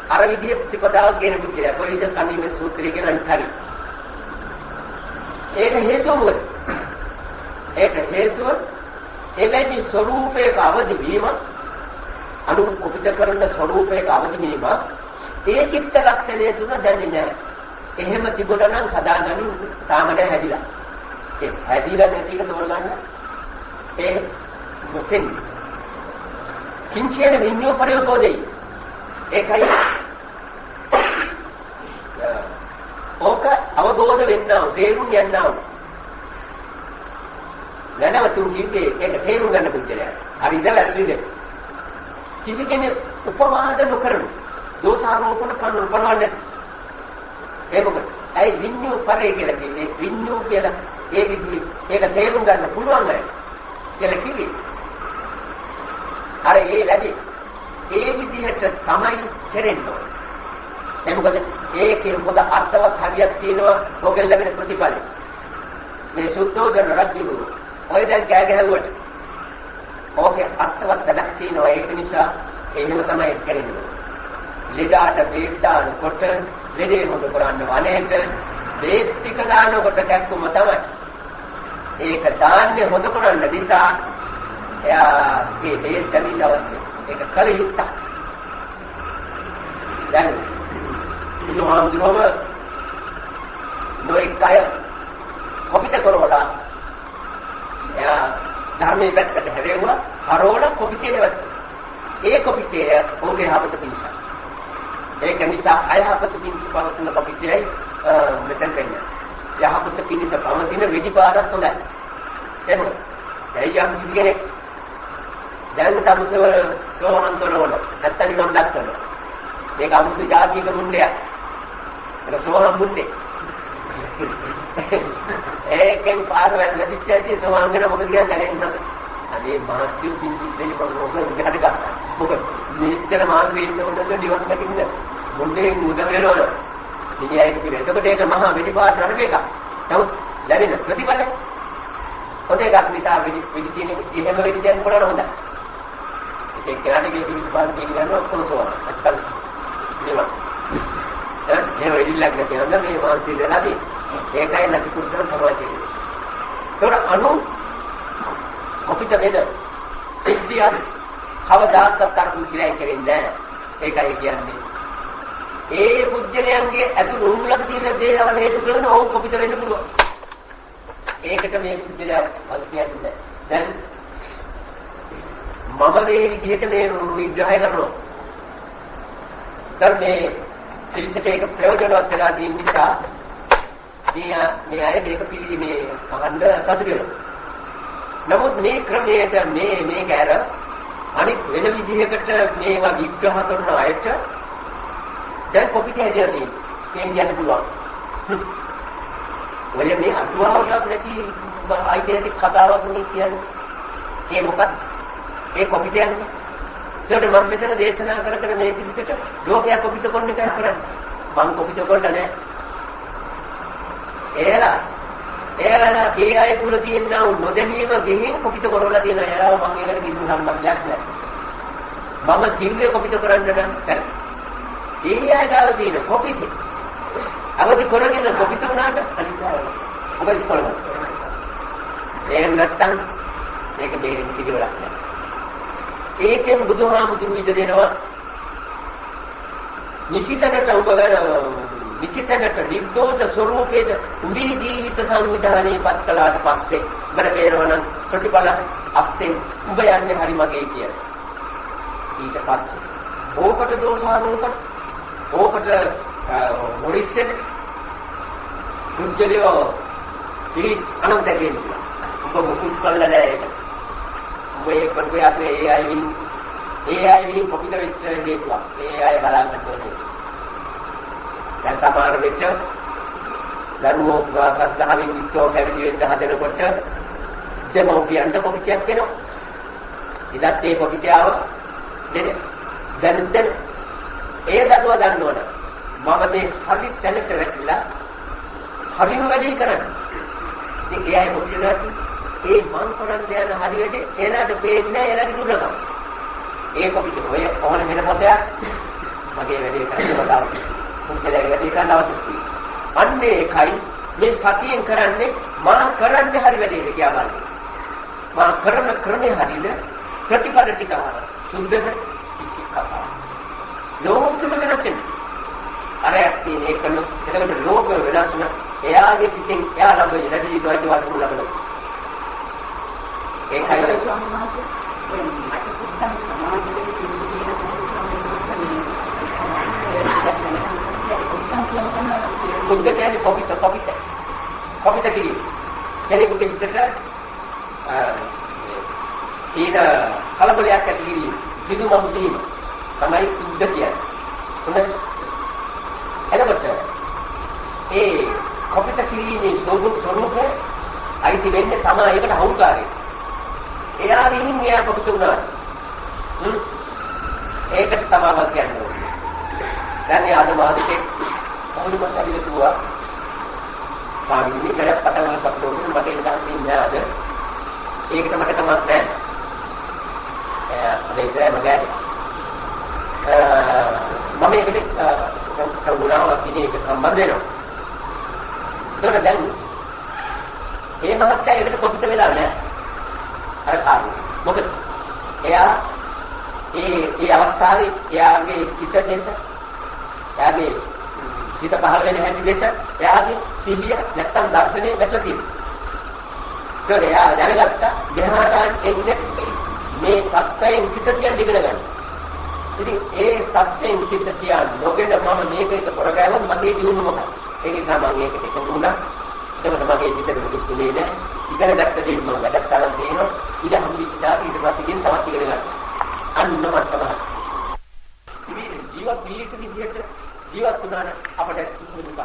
අර විදිහේ ප්‍රතිපදාව කියන පුද්ගලයා කොයිද කණීමේ සූත්‍රය කියන අනිත් ඒක හේතුව මොකද? ඒක හේතුව එවැනි ස්වરૂපයක අවදි වීම අනු කොපිත කරන ස්වરૂපයක අවදි වීම ඒ චිත්ත ලක්ෂණය තුන දැනෙන්නේ නැහැ. එහෙම තිබුණා නම් හදාගන්න තාමද හැදිලා. ඒ හැදිලා නැති එක තෝරගන්න ඒ මොකෙන් කිංචේන විඤ්ඤෝ පරිවෝදේ ඒකයි ඕක අවබෝධ වෙන්නා තේරුම් ගන්නවා. නැනවතුන් කිව්වේ ඒක තේරුම් ගන්න පුද්ගලයා. හරිද වැරදිද? කිසි කෙනෙක් උපවාද නොකරන දෝෂාරෝපණ කරනවන්නේ ඒ මොකද? ඒ විඤ්ඤෝ පරේ කියලා කියන්නේ විඤ්ඤෝ කියලා ඒ විදිහ ඒක තේරුම් ගන්න පුළුවන් නේද? කියලා කිව්වේ. අර ඒ වැඩි ඒ විදිහට තමයි කෙරෙන්නේ. ඒ මොකද ඒකේ පොද අර්ථවත් හරියක් තියෙනවා ඔකෙන් ලැබෙන ප්‍රතිඵලය. මේ සුද්ධෝදන රජු ඔය දැන් කෑ ගැහුවට ඔකේ අර්ථවත් වැඩක් තියෙනවා. ඒක නිසා එහෙම තමයි කරන්නේ. ලෙඩාට බේත් දානකොට ලෙඩේ මොකද කරන්නේ වනයේට බේත් ටික දානකොට කැක්කුම තමයි. ඒක දාන්නේ හොද කරන්න නිසා එයා ඒ බේත් කමින් අවශ්‍යයි. ඒක කල යුක්තයි. දැන් බුදුහාමුදුරුවම නොඑකය කොපිට කරවලා එයා ධර්මයේ පැත්තට හැරෙවුවා හරවලා කොපිටේ නවත්. ඒ කොපිටේ ඔහුගේ යහපත පිණිස. ඒක නිසා අයහපත පිණිස පවතින කොපිටේ මෙතන වෙන්නේ. යහපත පිණිස පවතින විදිපාරක් හොඳයි. එහෙනම් දැන් යම් කෙනෙක් දැන් තමසවල සෝමන්තරවල නැත්තම් නම් දක්වනවා. මේක අමුතු ජාතියක මුණ්ඩයක්. ඒක සෝමන් මුණ්ඩේ. ඒකෙන් පාරවල් නැතිච්චි සෝමන් වෙන මොකද කියන්නේ නැහැ. අනේ මාත්‍යු පිංචි දෙලි කොහොමද ගහට ගත්තා. මොකද මෙච්චර මාර්ගෙ ඉන්නකොට නිවන් දකින්න මුණ්ඩේ උදව් වෙනවනේ. ඉතින් ඒක පිළිවෙල. එතකොට ඒක මහා වෙඩිපාර නරක එකක්. නමුත් ලැබෙන ප්‍රතිඵල හොඳ එකක් නිසා වෙඩි තියෙන එහෙම වෙඩි දැන් කරන්න හොඳයි. ඒ කියන්නේ පිළිපාර කියනවා කොහොමද? අත්කල් මේවා. ඒ වෙඩිලක් නැතිනම් මේ මානසික වෙලාදී ඒකයි නැති කුසල සමාජයේ. ඒතර අනු කොපිට වේද සිද්ධිය කවදාකවත් තරම් කියලා කියන්නේ නැහැ. ඒකයි කියන්නේ. ඒ පුජ්‍යලයන්ගේ අතුරු උඹලක තියෙන දේවල් හේතු කරගෙන ඕක කොපිට වෙන්න පුළුවන්. ඒකට මේ පුජ්‍යලයා වල කියන්නේ දැන් මම මේ විදිහට මේ විග්‍රහය කරනවා. ධර්මයේ පිළිසෙට ඒක ප්‍රයෝජනවත් වෙලා තියෙන නිසා මේ අය මේක පිළිමේ කවන්න සතුටු වෙනවා. නමුත් මේ ක්‍රමයට මේක ඇර අනිත් වෙන විදිහකට මේවා විග්‍රහ කරන අයට දැන් කොපිට හැදෙන්නේ කියන්න පුළුවන්. ඔය මේ අතුවාවටත් නැති ඓතිහාසික කතාවක් නේ කියන්නේ. ඒ මොකක්ද? ඒ කොපිට යන්නේ. ඒකට මම මෙතන දේශනා කර මේ පිළිසෙට ලෝකයක් කොපිට කොන්න එකයි කරන්නේ. මම කොපිට කොන්න නැහැ. ඒලා ඒ අය තුල තියෙනා නොදැනීම ගෙහින් කොපිට කරවලා තියෙන අයලා මම ඒකට කිසිම සම්බන්ධයක් නැහැ. මම කිව්වේ කොපිට කරන්න නම් කරා. ඒ අය ගාව තියෙන කොපිට අවදි කරගෙන කොපිට උනාට අනිවාර්යයෙන් ඔබ ඉස්කෝලේ. එහෙම නැත්තම් මේක දෙහෙන් පිළිවෙලක් නැහැ. ඒකෙන් බුදුහාමුදුරු ඉද දෙනවා නිසිතකට ඔබ විසිතකට නිර්දෝෂ ස්වરૂපයේද උඹේ ජීවිත සංවිධානයේ පත් කළාට පස්සේ බර පේනවනම් ප්‍රතිඵල අත්යෙන් උඹ යන්නේ හරි මගේ කියලා. ඊට පස්සේ ඕකට දෝෂාරෝපණ ඕකට මොරිස්සෙන් දුක්ජලියෝ ඉරි අනන්ත දෙන්නේ. උඹ මුකුත් කළා නෑ ඒක. උඹ ඒක පොඩ්ඩක් ඒ අය කොපිට වෙච්ච හේතුවක්. ඒ අය බලන්න ඕනේ. දැන් සමහර වෙච්ච දරුවෝ සද්ධාවෙන් යුක්තව පැවිදි වෙන්න හදනකොට දෙමව්පියන්ට කොපිටයක් වෙනවා. ඉදත් ඒ කොපිටයව දැන් ඒ දරුවා දන්නවනේ මම මේ හරි තැනට වැටිලා හරිම වැඩේ කරන්නේ. ඉතින් ඒ අය කොපිටයක් ඒ මං කරන්නේ යන හරි වැඩේ එයාට පේන්නේ නැහැ එයාගේ දුර්ලභම. ඒ කොපිට ඔය ඕන වෙන පොතයක් මගේ වැඩේ කරන්න බතාව. මුන්කලේ කරන්න අවශ්‍යයි. අන්නේ එකයි මේ සතියෙන් කරන්නේ මා කරන්නේ හරි වැඩේ කියලා බලන්න. මා කරන ක්‍රමේ හරිද ප්‍රතිඵල ටික ආවා. සුද්ධද කිසි කතාවක්. ලෝකෙම වෙනස්නේ. අර යන්නේ ඒකන එතකොට ලෝක වෙනස්න එයාගේ සිතෙන් එයා ළඟ ලැබී යුතුයි වස්තු ලබනවා. ඒකයි ස්වාමීන් වහන්සේ පුද්ගලයාගේ කොපිට කිරි. කෙනෙකුගේ හිතට ඊට කලබලයක් ඇති කිරීම සිදුමහු දීම තමයි සුද්ධ කියන්නේ. හොඳයි. එතකොට ඒ කොපිට කිරීමේ ස්වરૂපය අයිති වෙන්නේ තමයි ඒකට හවුකාරය. එයා විහිං එයා කොපිට උනා. ඒකට සමාවක් කියන්නේ. දැන් ඒ ආදමාදිකේ මොකද මතකද තුවා සාමිනි කරත් පටන් ගන්නකොට මට ඉඳන් නෑද ඒකට මට තමයි නැහැ අදේ මගේ මම ඒකට කවුරුනාවක් ඉන්නේ සම්බන්ධ වෙනවා ඒක දැන් ඒ මහත්තයා ඒකට කොපිට වෙලා නැහැ අර කාරණේ මොකද එයා ඒ අවස්ථාවේ එයාගේ හිත දෙන්න එයාගේ හිත පහළ වෙන හැටි දෙස එයාගේ සිහිය නැත්තම් දර්ශනේ වැටලා තියෙනවා. ඒක එයා දැනගත්තා ගහහටන් එන්නේ මේ සත්‍යයෙන් හිත තියන් දිගන ගන්න. ඉතින් ඒ සත්‍යයෙන් හිත තියන් නොගෙන මම මේකේක කරගෑවොත් මගේ ජීවුන මොකක්ද? ඒ නිසා මම ඒකට එකතු වුණා. ඒකට මගේ හිතේ දුක තුනේ නෑ. ඉගෙන ගත්ත දේ මම වැඩක් කරන් දෙනවා. ඊට හම්බෙච්චා ඊට පස්සේ තවත් ඉගෙන ගන්න. අන්න මට තමයි. මේ ජීවත් විදිහට ජීවත් වුණාන අපට කිසිම දුකක්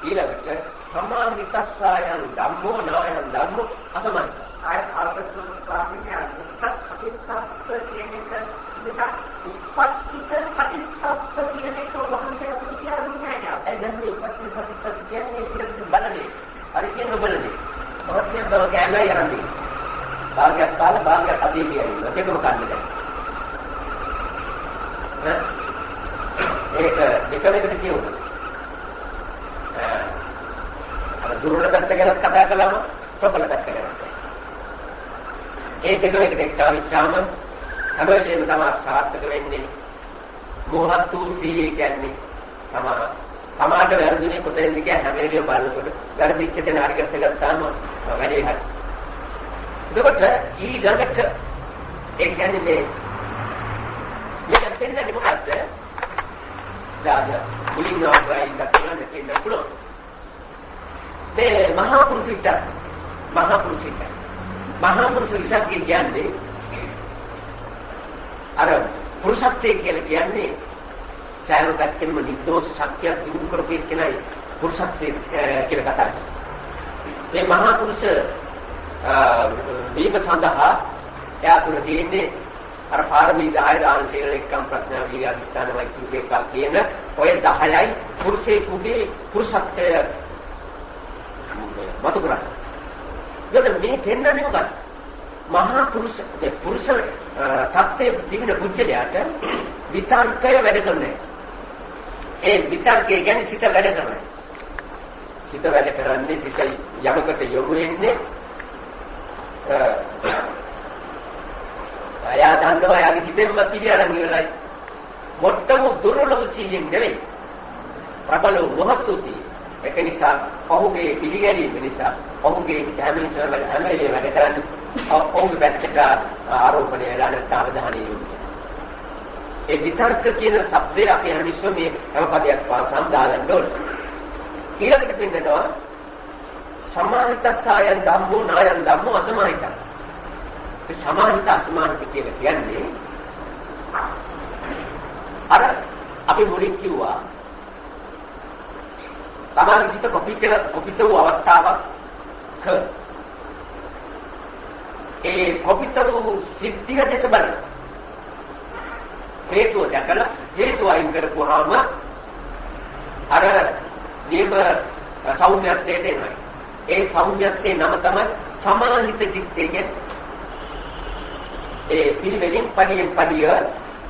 ඊළඟට සමාහිතස්සයන් ධම්මෝ නායන් ධම්මෝ අසමයි ආය ආපස්සම ප්‍රාප්තිය සත්පතිස්සත් කියන එක දෙක උපත්ිත පටිච්චසමුප්පාද කියන එක වහන්සේ අපිට කියලා දුන්නේ නැහැ. ඒ දැන් මේ උපත්ිත කියන්නේ ඒක බලන්නේ. හරි කියන බලන්නේ. මොකක්ද බව කියන්නේ යන්නේ. භාගයක් කාල භාගයක් අදී කියන්නේ. ඒකම කන්නේ. ඒක දෙකකට කියුණා. අර දුර්වල පැත්ත ගැන කතා කළාම ප්‍රබල පැත්ත ගැන. ඒ දෙකකට එක්තාවිච්චාම හැබැයි තමයි සාර්ථක වෙන්නේ. මොහොත් තුසිය කියන්නේ සමාජ වැරදුනේ කොතෙන්ද කියන්නේ හැම වෙලේම බලනකොට වැරදිච්ච තැන හරි ගස්සගත්තාම වැඩේ හරි. එතකොට ඊළඟට ඒ කියන්නේ මේක දෙන්නේ මොකද්ද? දාද මුලින්ම වයින් දක්වන්න දෙන්න පුළුවන්. මේ මහා පුරුෂිත කියන්නේ අර පුරුෂත්වයේ කියලා කියන්නේ සෑම පැත්තෙම නිර්දෝෂ ශක්තියක් දිනු කරපු කෙනයි පුරුෂත්වයේ කියලා කතා කරන්නේ. මේ මහා පුරුෂ දීප සඳහා එයා තුළ තියෙන්නේ අර පාරමී 10 දාන කියලා එක්කම් ප්‍රඥා විද්‍යා අධිෂ්ඨාන මෛත්‍රී එකක් කියන ඔය 10යි පුරුෂයෙකුගේ පුරුෂත්වය මතු කරන්නේ. ඒකට මේ පෙන්වන්නේ මොකක්ද? මහා පුරුෂ තත්ත්වයේ තිබෙන පුජ්‍යලයට විතර්කය වැඩ කරන්නේ. ඒ විතර්කය කියන්නේ සිත වැඩ කරන්නේ. සිත වැඩ කරන්නේ සිත යමකට යොමු වෙන්නේ අයා දන්නවා යාගේ හිතෙන්ම පිළිඅරන් ඉවරයි. මොට්ටම දුර්වල සීයෙන් නෙවෙයි. ප්‍රබල වහතුති. ඒක නිසා ඔහුගේ පිළිගැනීම නිසා ඔහුගේ ධර්මයේ හැමලේ වැඩ කරන්නේ ඔහුගේ පැත්තට ආරෝපණය කරන අවධානය යොමු. ඒ විතර්ක කියන શબ્දය අපි හරිස්ව මේ හැම පදයක් පාසම් දාගන්න ඕනේ. ඊළඟට පින්නනවා සමාහිතස්සයන් ධම්මෝ නායන් ධම්මෝ අසමාහිතස්ස. මේ සමාහිත අසමාහිත කියලා කියන්නේ අර අපි මුලින් කිව්වා තමන්ගේ සිත කොපිත වූ අවස්ථාවක් ඒ කොපිත වූ සිද්ධිය දැස බලන හේතුව දැකලා හේතුව අයින් කරපුවාම අර නියම සෞම්‍යත්වයට එනවා. ඒ සෞම්‍යත්වයේ නම තමයි සමාහිත චිත්තය. ඒ පිළිවෙලින් පඩියෙන් පඩිය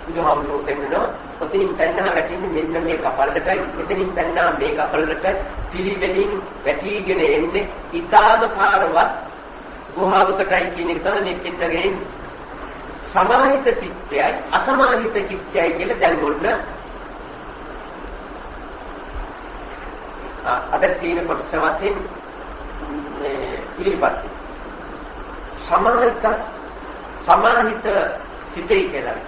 බුදුහාමුදුරුවෝ දෙන්නා ඔතින් තණ්හා රැකෙන්නේ මෙන්න මේ කපලටයි එතනින් තණ්හා මේ කපලට පිළිවෙලින් වැටීගෙන එන්නේ ඊටාම සාරවත් ගුහාවකටයි කියන එක තමයි මේ පිටරගෙන සමාහිත චිත්තයයි අසමාහිත චිත්තයයි කියලා දැන් ගොන්න අද තියෙන කොටස වශයෙන් මේ පිළිපත් සමාහිත සිතේ කියලා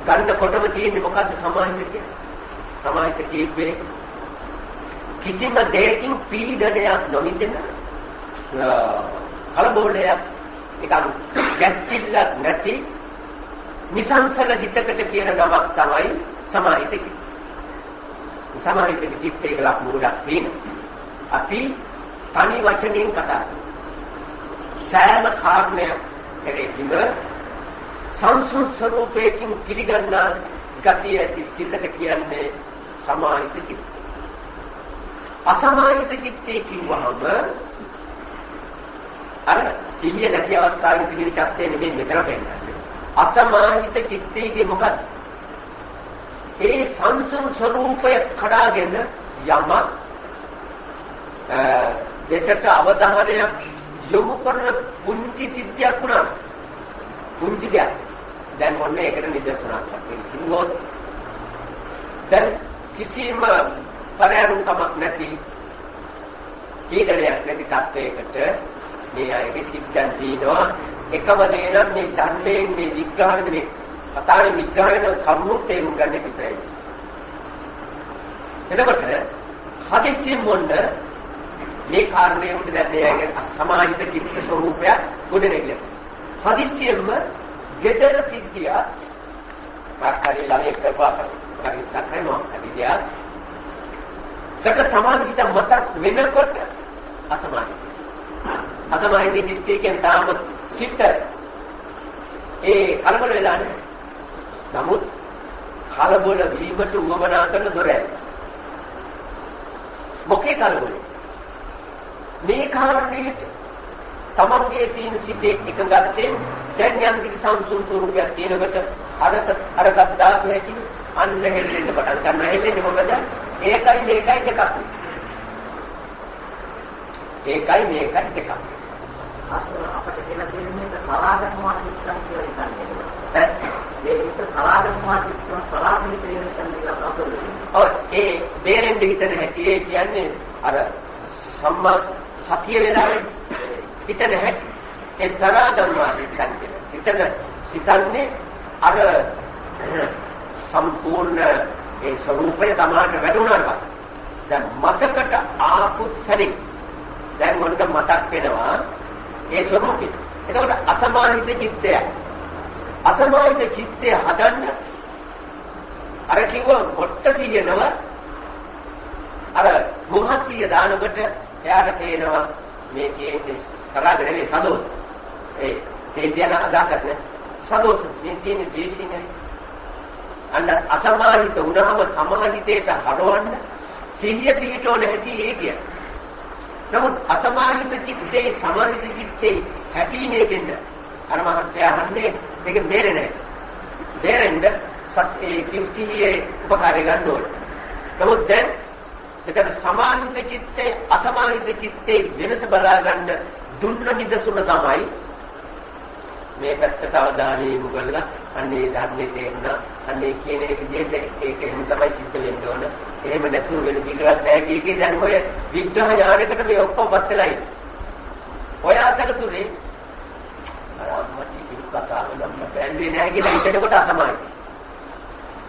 ගන්න කොටම තියෙන්නේ මොකද්ද සමාහිත කියන්නේ? සමාහිත කියන්නේ කිසිම දෙයකින් පීඩනයක් නොවිඳින කලබලයක් නිකන් ගැස්සිල්ලක් නැති නිසංසල හිතකට කියන නමක් තමයි සමාහිත කියන්නේ. සමාහිත චිත්තේ කියලා මුලක් තියෙනවා. අපි තනි වචනෙන් කතා කරනවා. සෑම කාරණයක් කෙරෙහිම සංසුන් ස්වરૂපයෙන් පිළිගන්නා ගතිය සිතට කියන්නේ සමාහිත චිත්ත. අසමාහිත චිත්තේ කිව්වහම අර සිහිය නැති අවස්ථාවේ පිළිවි චත්තේ නෙමෙයි මෙතන පෙන්නන්නේ. අසමාහිත චිත්තේ මොකක්ද? ඒ සංසුන් ස්වરૂපය කඩාගෙන යම දෙසට අවධානයක් යොමු කරන පුංචි සිද්ධියක් වුණා. පුංචි දෙයක්. දැන් මොන්නේ ඒකට නිදර්ශනයක් වශයෙන් කිව්වොත් දැන් කිසිම පරයාරුකමක් නැති කීකරයක් නැති තත්වයකට මේ අයගේ සිද්ධාන් තියෙනවා. එකම දේ නම් මේ ධර්මයෙන් මේ විග්‍රහයෙන් මේ කතාවේ විග්‍රහයෙන් කරුණු තේරුම් ගන්න විතරයි. එතකොට හදිස්සියෙන් මොන්න මේ කාරණේ උඩ දැන් මේ අයගේ සමාහිත චිත්ත ස්වરૂපය ගොඩනැගිලා. හදිස්සියෙන්ම ගෙදර සිද්ධිය මාර්කාරී ළමයි කරපාත හරි සැකේනවා හදිසියා කට සමාධි සිත මතක් වෙනකොට අසමාහිත චිත්තය කියන තාම සිත ඒ කලබල වෙලා නැහැ. නමුත් කලබල වීමට උවමනා කරන දොර මොකේ කලබලයි? මේ කාරණේට තමන්ගේ තියෙන සිතේ එකඟත්වයෙන් දැන් යම් කිසි සංසුන් ස්වරූපයක් තියෙනකොට අරකට දාපු හැටි අන්න හෙල්ලෙන්න පටන් ගන්නවා. හෙල්ලෙන්නේ මොකද? ඒකයි මේකයි දෙකක්. ඒකයි මේකයි දෙකක්. අපිට කියලා තියෙන මේක සලාගම මාතිස්සන් කියලා හිතන්නේ. මේක සලාගම මාතිස්සන් සලාගම කියලා හිතන්නේ. ඔව් ඒ බේරෙන් දෙවිතන හැටි ඒ කියන්නේ අර සම්මා සතිය වෙලාවේ හිතන හැටි ඒ සලාගම මාතිස්සන් කියලා. සිතන්නේ අර සම්පූර්ණ ඒ ස්වરૂපය තමයි වැඩුණාට දැන් මතකට ආපුත් සැරේ දැන් මොනක මතක් වෙනවා ඒ ස්වરૂපය. එතකොට අසමාහිත චිත්තය හදන්න අර කිව්ව මොට්ට සියනව අර මොහත්තිය දානකොට එයාට තේනවා මේ කියන්නේ සරාග නෙවෙයි සදෝස. ඒ කියන අදහසක් නේ. සදෝස මේ කියන්නේ දේශිනේ. අන්න අසමාහිත වුණාම සමාහිතයට හරවන්න සිහිය පිටෝන හැටි ඒ කියන. නමුත් අසමාහිත චිත්තේ සමාහිත චිත්තේ හැටීනේ දෙන්න. අර මහත්ය අහන්නේ මේක බේරෙන්නේ නැහැ. බේරෙන්න සත්‍යයේ කිසියේ උපකාරය ගන්න ඕනේ. නමුත් දැන් එතන සමාහිත චිත්තේ අසමාහිත චිත්තේ වෙනස බලා ගන්න දුන්න නිදසුන තමයි මේ පැත්තට අවධානය යොමු කරලා අන්නේ ධර්මයේ තේරෙන අන්නේ කියන එක විදිහට ඒකෙන් තමයි සිද්ධ වෙන්න ඕන. එහෙම නැතුව වෙන විග්‍රහයක් නැහැ කීකේ දැන් ඔය විග්‍රහ ඥානයකට මේ ඔක්කොම පස්සෙලා ඉන්නේ. ඔය අතරතුරේ අර අම්මටි කතාව නම් බැලුවේ නැහැ කියලා හිතනකොට අසමාහිත.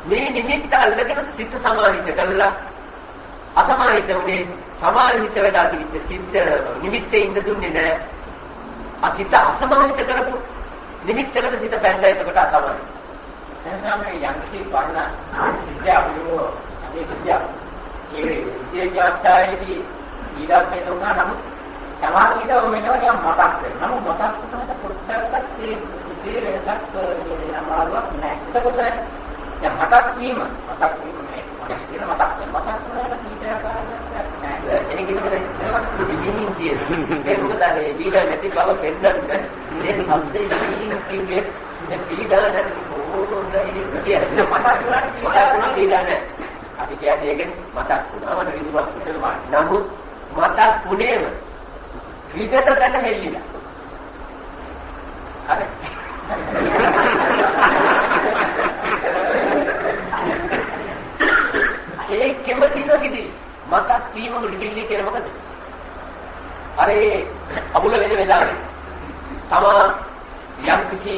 මේ නිමිත්ත අල්ලගෙන සිත සමාහිත කරලා අසමාහිත උනේ සමාහිත වෙලා තිබිච්ච සිත නිමිත්තේ ඉඳ දුන්නේ නැහැ. අසිත අසමාහිත කරපු නිමිත්තකට සිත බැඳලා එතකොට අසමාහිත. එහෙනම් මේ යම්කිසි වර්ණ විද්‍යාවෝ අනේ විද්‍යාව ඒ විද්‍යාවටයි ඊළඟට උනා නම් සමහර විට වෙනවා නිකන් මතක් වෙනවා. නමුත් මතක් කරනකොට පොඩ්ඩක්වත් ඒ වෙනසක් අමාරුවක් නැහැ. ඒකකොට දැන් මතක් වීම නේ. මතක් කරනකොට කීටයක් නැහැ. ඒක කියන්නේ විදිහින් කියන්නේ. ඒක මොකද මේ විල නැති බව පෙන්නන්න මේ සම්දේ විදිහින් කියන්නේ මේ පීඩාන ඕනෝනේ කියන්නේ මතක් කරලා පීඩාන අපි කියන්නේ ඒක මතක් වුණාම විදුවක් හිතනවා. නමුත් මතක් වුණේම විදත තන හෙල්ලිලා. හරි. ඒ කෙමතිනකදී මතක් වීම මුලින්ම කියන මොකද? අර අමුල වෙන වෙලාවේ තමා යම් කිසි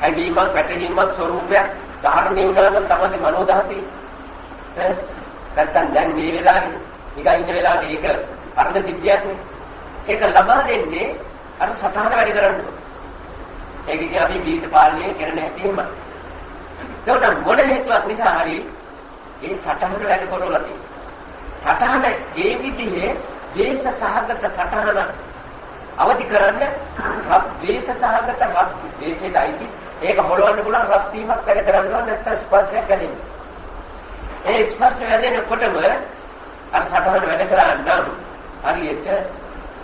හැඟීමක් පැටලීමක් ස්වરૂපයක් ධාරණය වුණා නම් තමයි මනෝදහසී නැත්තම් දැන් මේ වෙලාවේ නිකන් ඉන්න වෙලාවේ ඒක අර්ධ සිද්ධියක් නේ. ඒක ලබා දෙන්නේ අර සටහන වැඩි කරන්න. ඒක ඉතින් අපි ජීවිත පාලනය කරන්න හැටිම. ඒකට මොන හේතුවක් නිසා හරි ඒ සටහන වැඩි කරවලා තියෙනවා. සටහන ඒ විදිහේ දේශ සහගත සටහන අවදි කරන්න දේශ සහගත දේශයට අයිති ඒක හොලවන්න පුළුවන් රත් වීමක් වැඩ කරන්න ඕන නැත්නම් ස්පර්ශයක් ගැනීම. ඒ ස්පර්ශ වැඩෙනකොටම අර සටහන වැඩ කරන්න හරියට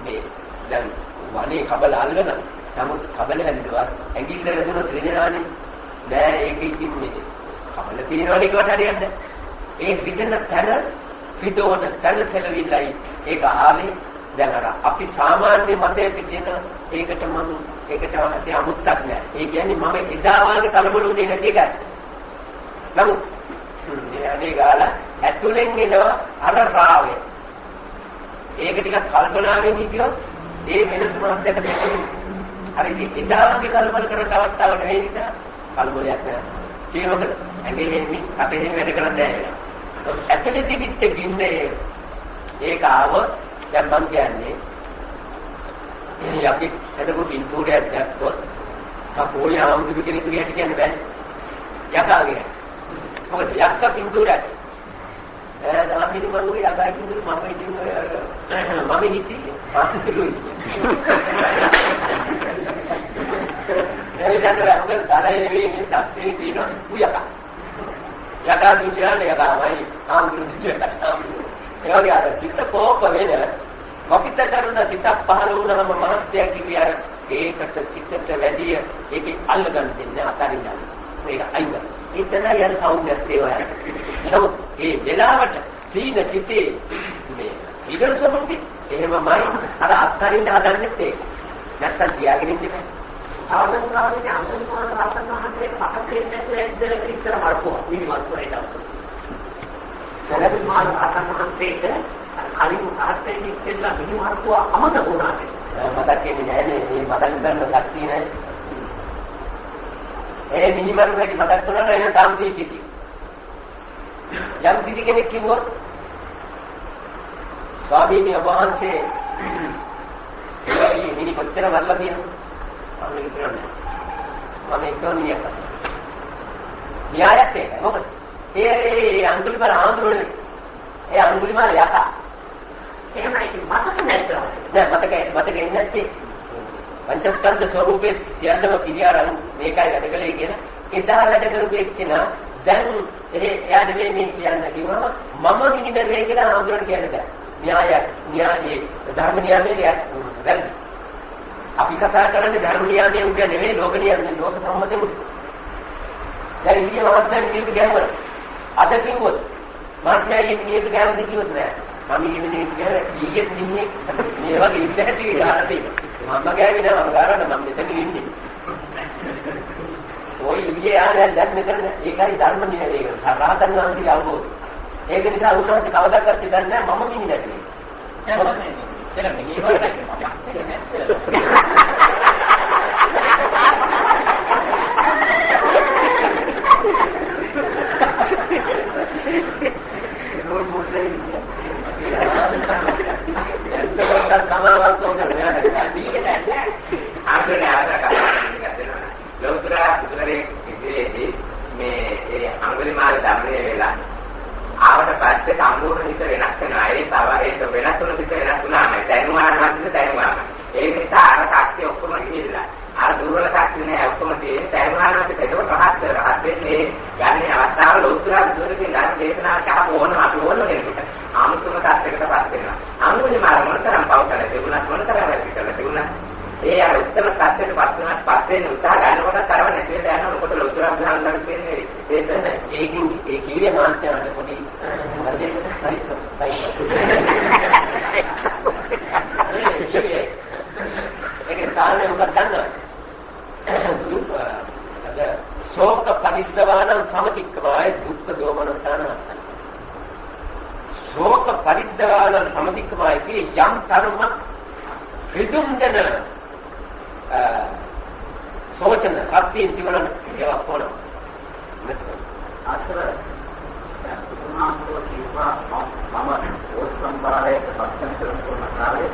මේ දැන් වනේ කබල අල්ලන නමුත් කබල හැදුවා ඇඟිල්ල රැඳුණු ත්‍රිදෙනානේ නෑ ඒක ඉතින් මේ කබල තියෙනවනේ කොට හරියන්නේ ඒ විදින තර විදෝන තනසලවිලයි ඒක ආවේ දැන් අර අපි සාමාන්‍ය මතයේ පිටින ඒකට ඇති අමුත්තක් නෑ ඒ කියන්නේ මම එදා වාගේ කලබලුනේ නැති එකයි නමුත් මේ අනේ ගාලා ඇතුලෙන් එනවා අර රාවේ ඒක ටිකක් කල්පනාවෙන් හිටියොත් ඒ වෙනස මාත්‍යට දෙන්නේ. හරි ඉතිදාගේ කල්පන කරන අවස්ථාව නෙවෙයි නිසා කල්පනයක් නෑ. ඒ මොකද ඇඟේ මේ කටේ වැඩ කරන්නේ නැහැ. ඇතුලේ තිබිච්ච ගින්නේ ඒක ආව දැන් මං කියන්නේ මේ අපි එතකොට පින්තූරයක් දැක්කොත් අපෝලිය ආමුදු කෙනෙකුට කියන්නේ බෑ. යකාගේ. මොකද යක්ක පින්තූරයක් dalam hidup manusia agak itu mama itu mama itu dulu dari sana orang ada ini tapi itu buya kan ya kan bicara ya kan mai ambil bicara kalau dia ada kita kok boleh kita karena kita pahalu nama manusia kita kata kita terjadi ini algan jenis akarin dah ඒක අයිද ඉතන යන සෞන්දර්යය ඒවා නමුත් ඒ වෙලාවට සීන සිටේ මේ ඊදර්ශනොත් එහෙමමයි අර අත්තරින් හදන්නෙත් ඒක නැත්තම් තියාගෙන ඉන්නේ ආවන්නාවේ අන්තමාන රාතනහන්සේ පකේ නැද්ද ඉතර මාර්කෝ ඉනිමත් කරේද සරබිමාන රාතනහන්සේට කලින් ආත්තේ ඉස්සෙල්ලා මිනි මාර්කෝ අමතක වුණා මතක් වෙන්නේ නැහැ මේ මතක් ගන්න ශක්තිය නැහැ ඒ මිනිමරු වැඩි මතක් කරලා එන තාම තීසිටි. යම් කිසි කෙනෙක් කිව්වොත් ස්වාමීන් වහන්සේ ඒ මිනි කොච්චර වල්ලා තියෙනවද? අන්න ඒක කියන්නේ. මම ඒක නියත. න්‍යායක් ඒක. මොකද? ඒ අඟුලිමාල ආන්දරෝනේ. ඒ අඟුලිමාල යකා. එහෙමයි මතක නැත්නම්. නෑ මතකෙ නැත්තේ. පංචස්කන්ධ ස්වરૂපයේ සියල්ලම පිළිඅරන් මේකයි වැඩ කළේ කියලා. එදා වැඩ කරපු එක්කෙනා දැන් එයාට මේ කියන්න කිව්වම මම නිදරේ කියලා ආන්දරෝනේ කියන්නේ බෑ. න්‍යායයේ ධර්ම න්‍යායයේ වැරදි. අපි කතා කරන්නේ ධර්ම න්‍යායයේ උඩ නෙවෙයි ලෝක න්‍යායයේ ලෝක සම්මතෙ උඩ. දැන් ඊයේ මාත්‍යා නියුත් ගෑවල අද කිව්වොත් මාත්‍යාගේ නියුත් ගෑවද කිව්වොත් නෑ. මම ඊයේ කියන්නේ ඊයේ නින්නේ මේ වගේ ඉඳ හැටි ගාලා තියෙනවා. මම ගෑවේ නෑ මම ගාරන්න මම මෙතන ඉන්නේ. ඔය ඊයේ ආනල් දැන් මෙතන ඒකයි ධර්ම න්‍යායය ඒක සරහතන් වහන්සේගේ අවබෝධය. ඒක නිසා උන්වහන්සේ කවදාකවත් හිතන්නේ මම මිනි නැති. අඟුලිමාල ධර්මයේ වෙලා ආවට පස්සේ සම්පූර්ණ හිත වෙනස් වෙනවා. ඒ තව ඒක වෙනස් වෙන පිට වෙනස් වුණාම දැනුමානවත්. ඒ නිසා අර ශක්තිය ඔක්කොම ගිහිල්ලා. අර දුර්වල ශක්තිය නෑ ඔක්කොම තියෙන දැනුමානවත් ඒක රහත් වෙන්නේ යන්නේ අවස්ථාව ලෝතුරා දුරකින් ධර්ම දේශනාවට ආපෝන අපි ඕන කෙනෙකුට. ආමුතුම තාක්ෂයකටපත් වෙනවා. අඟුලිමාල මොනතරම් පවතල තිබුණත් මොනතරම් වැඩි කරලා තිබුණත් ඒ අර උත්තර තාක්ෂයකටපත් වුණාට පස්සේ උත්සාහ ගන්නකොට තරව නැති වෙලා යනකොට ලෝතුරා බ්‍රහ්මණන් කියන්නේ ඒකින් ඒ කිවිලේ මාත්‍යාවට පොඩි ඒක කාලේ මොකක්ද දන්නවද? අද ශෝක පරිද්දවාන සමතික්කමයි දුක්ඛ දෝමනසාන. ශෝක පරිද්දවාන සමතික්කමයි කියේ යම් කර්ම රිදුම්දන සෝචන කප්පින් තිබුණා ඒවා කොනවා. අතර සුමාන්තෝ කිව්වා මම ඕස් සම්බාරයේ පස්සෙන් කරන කාලේ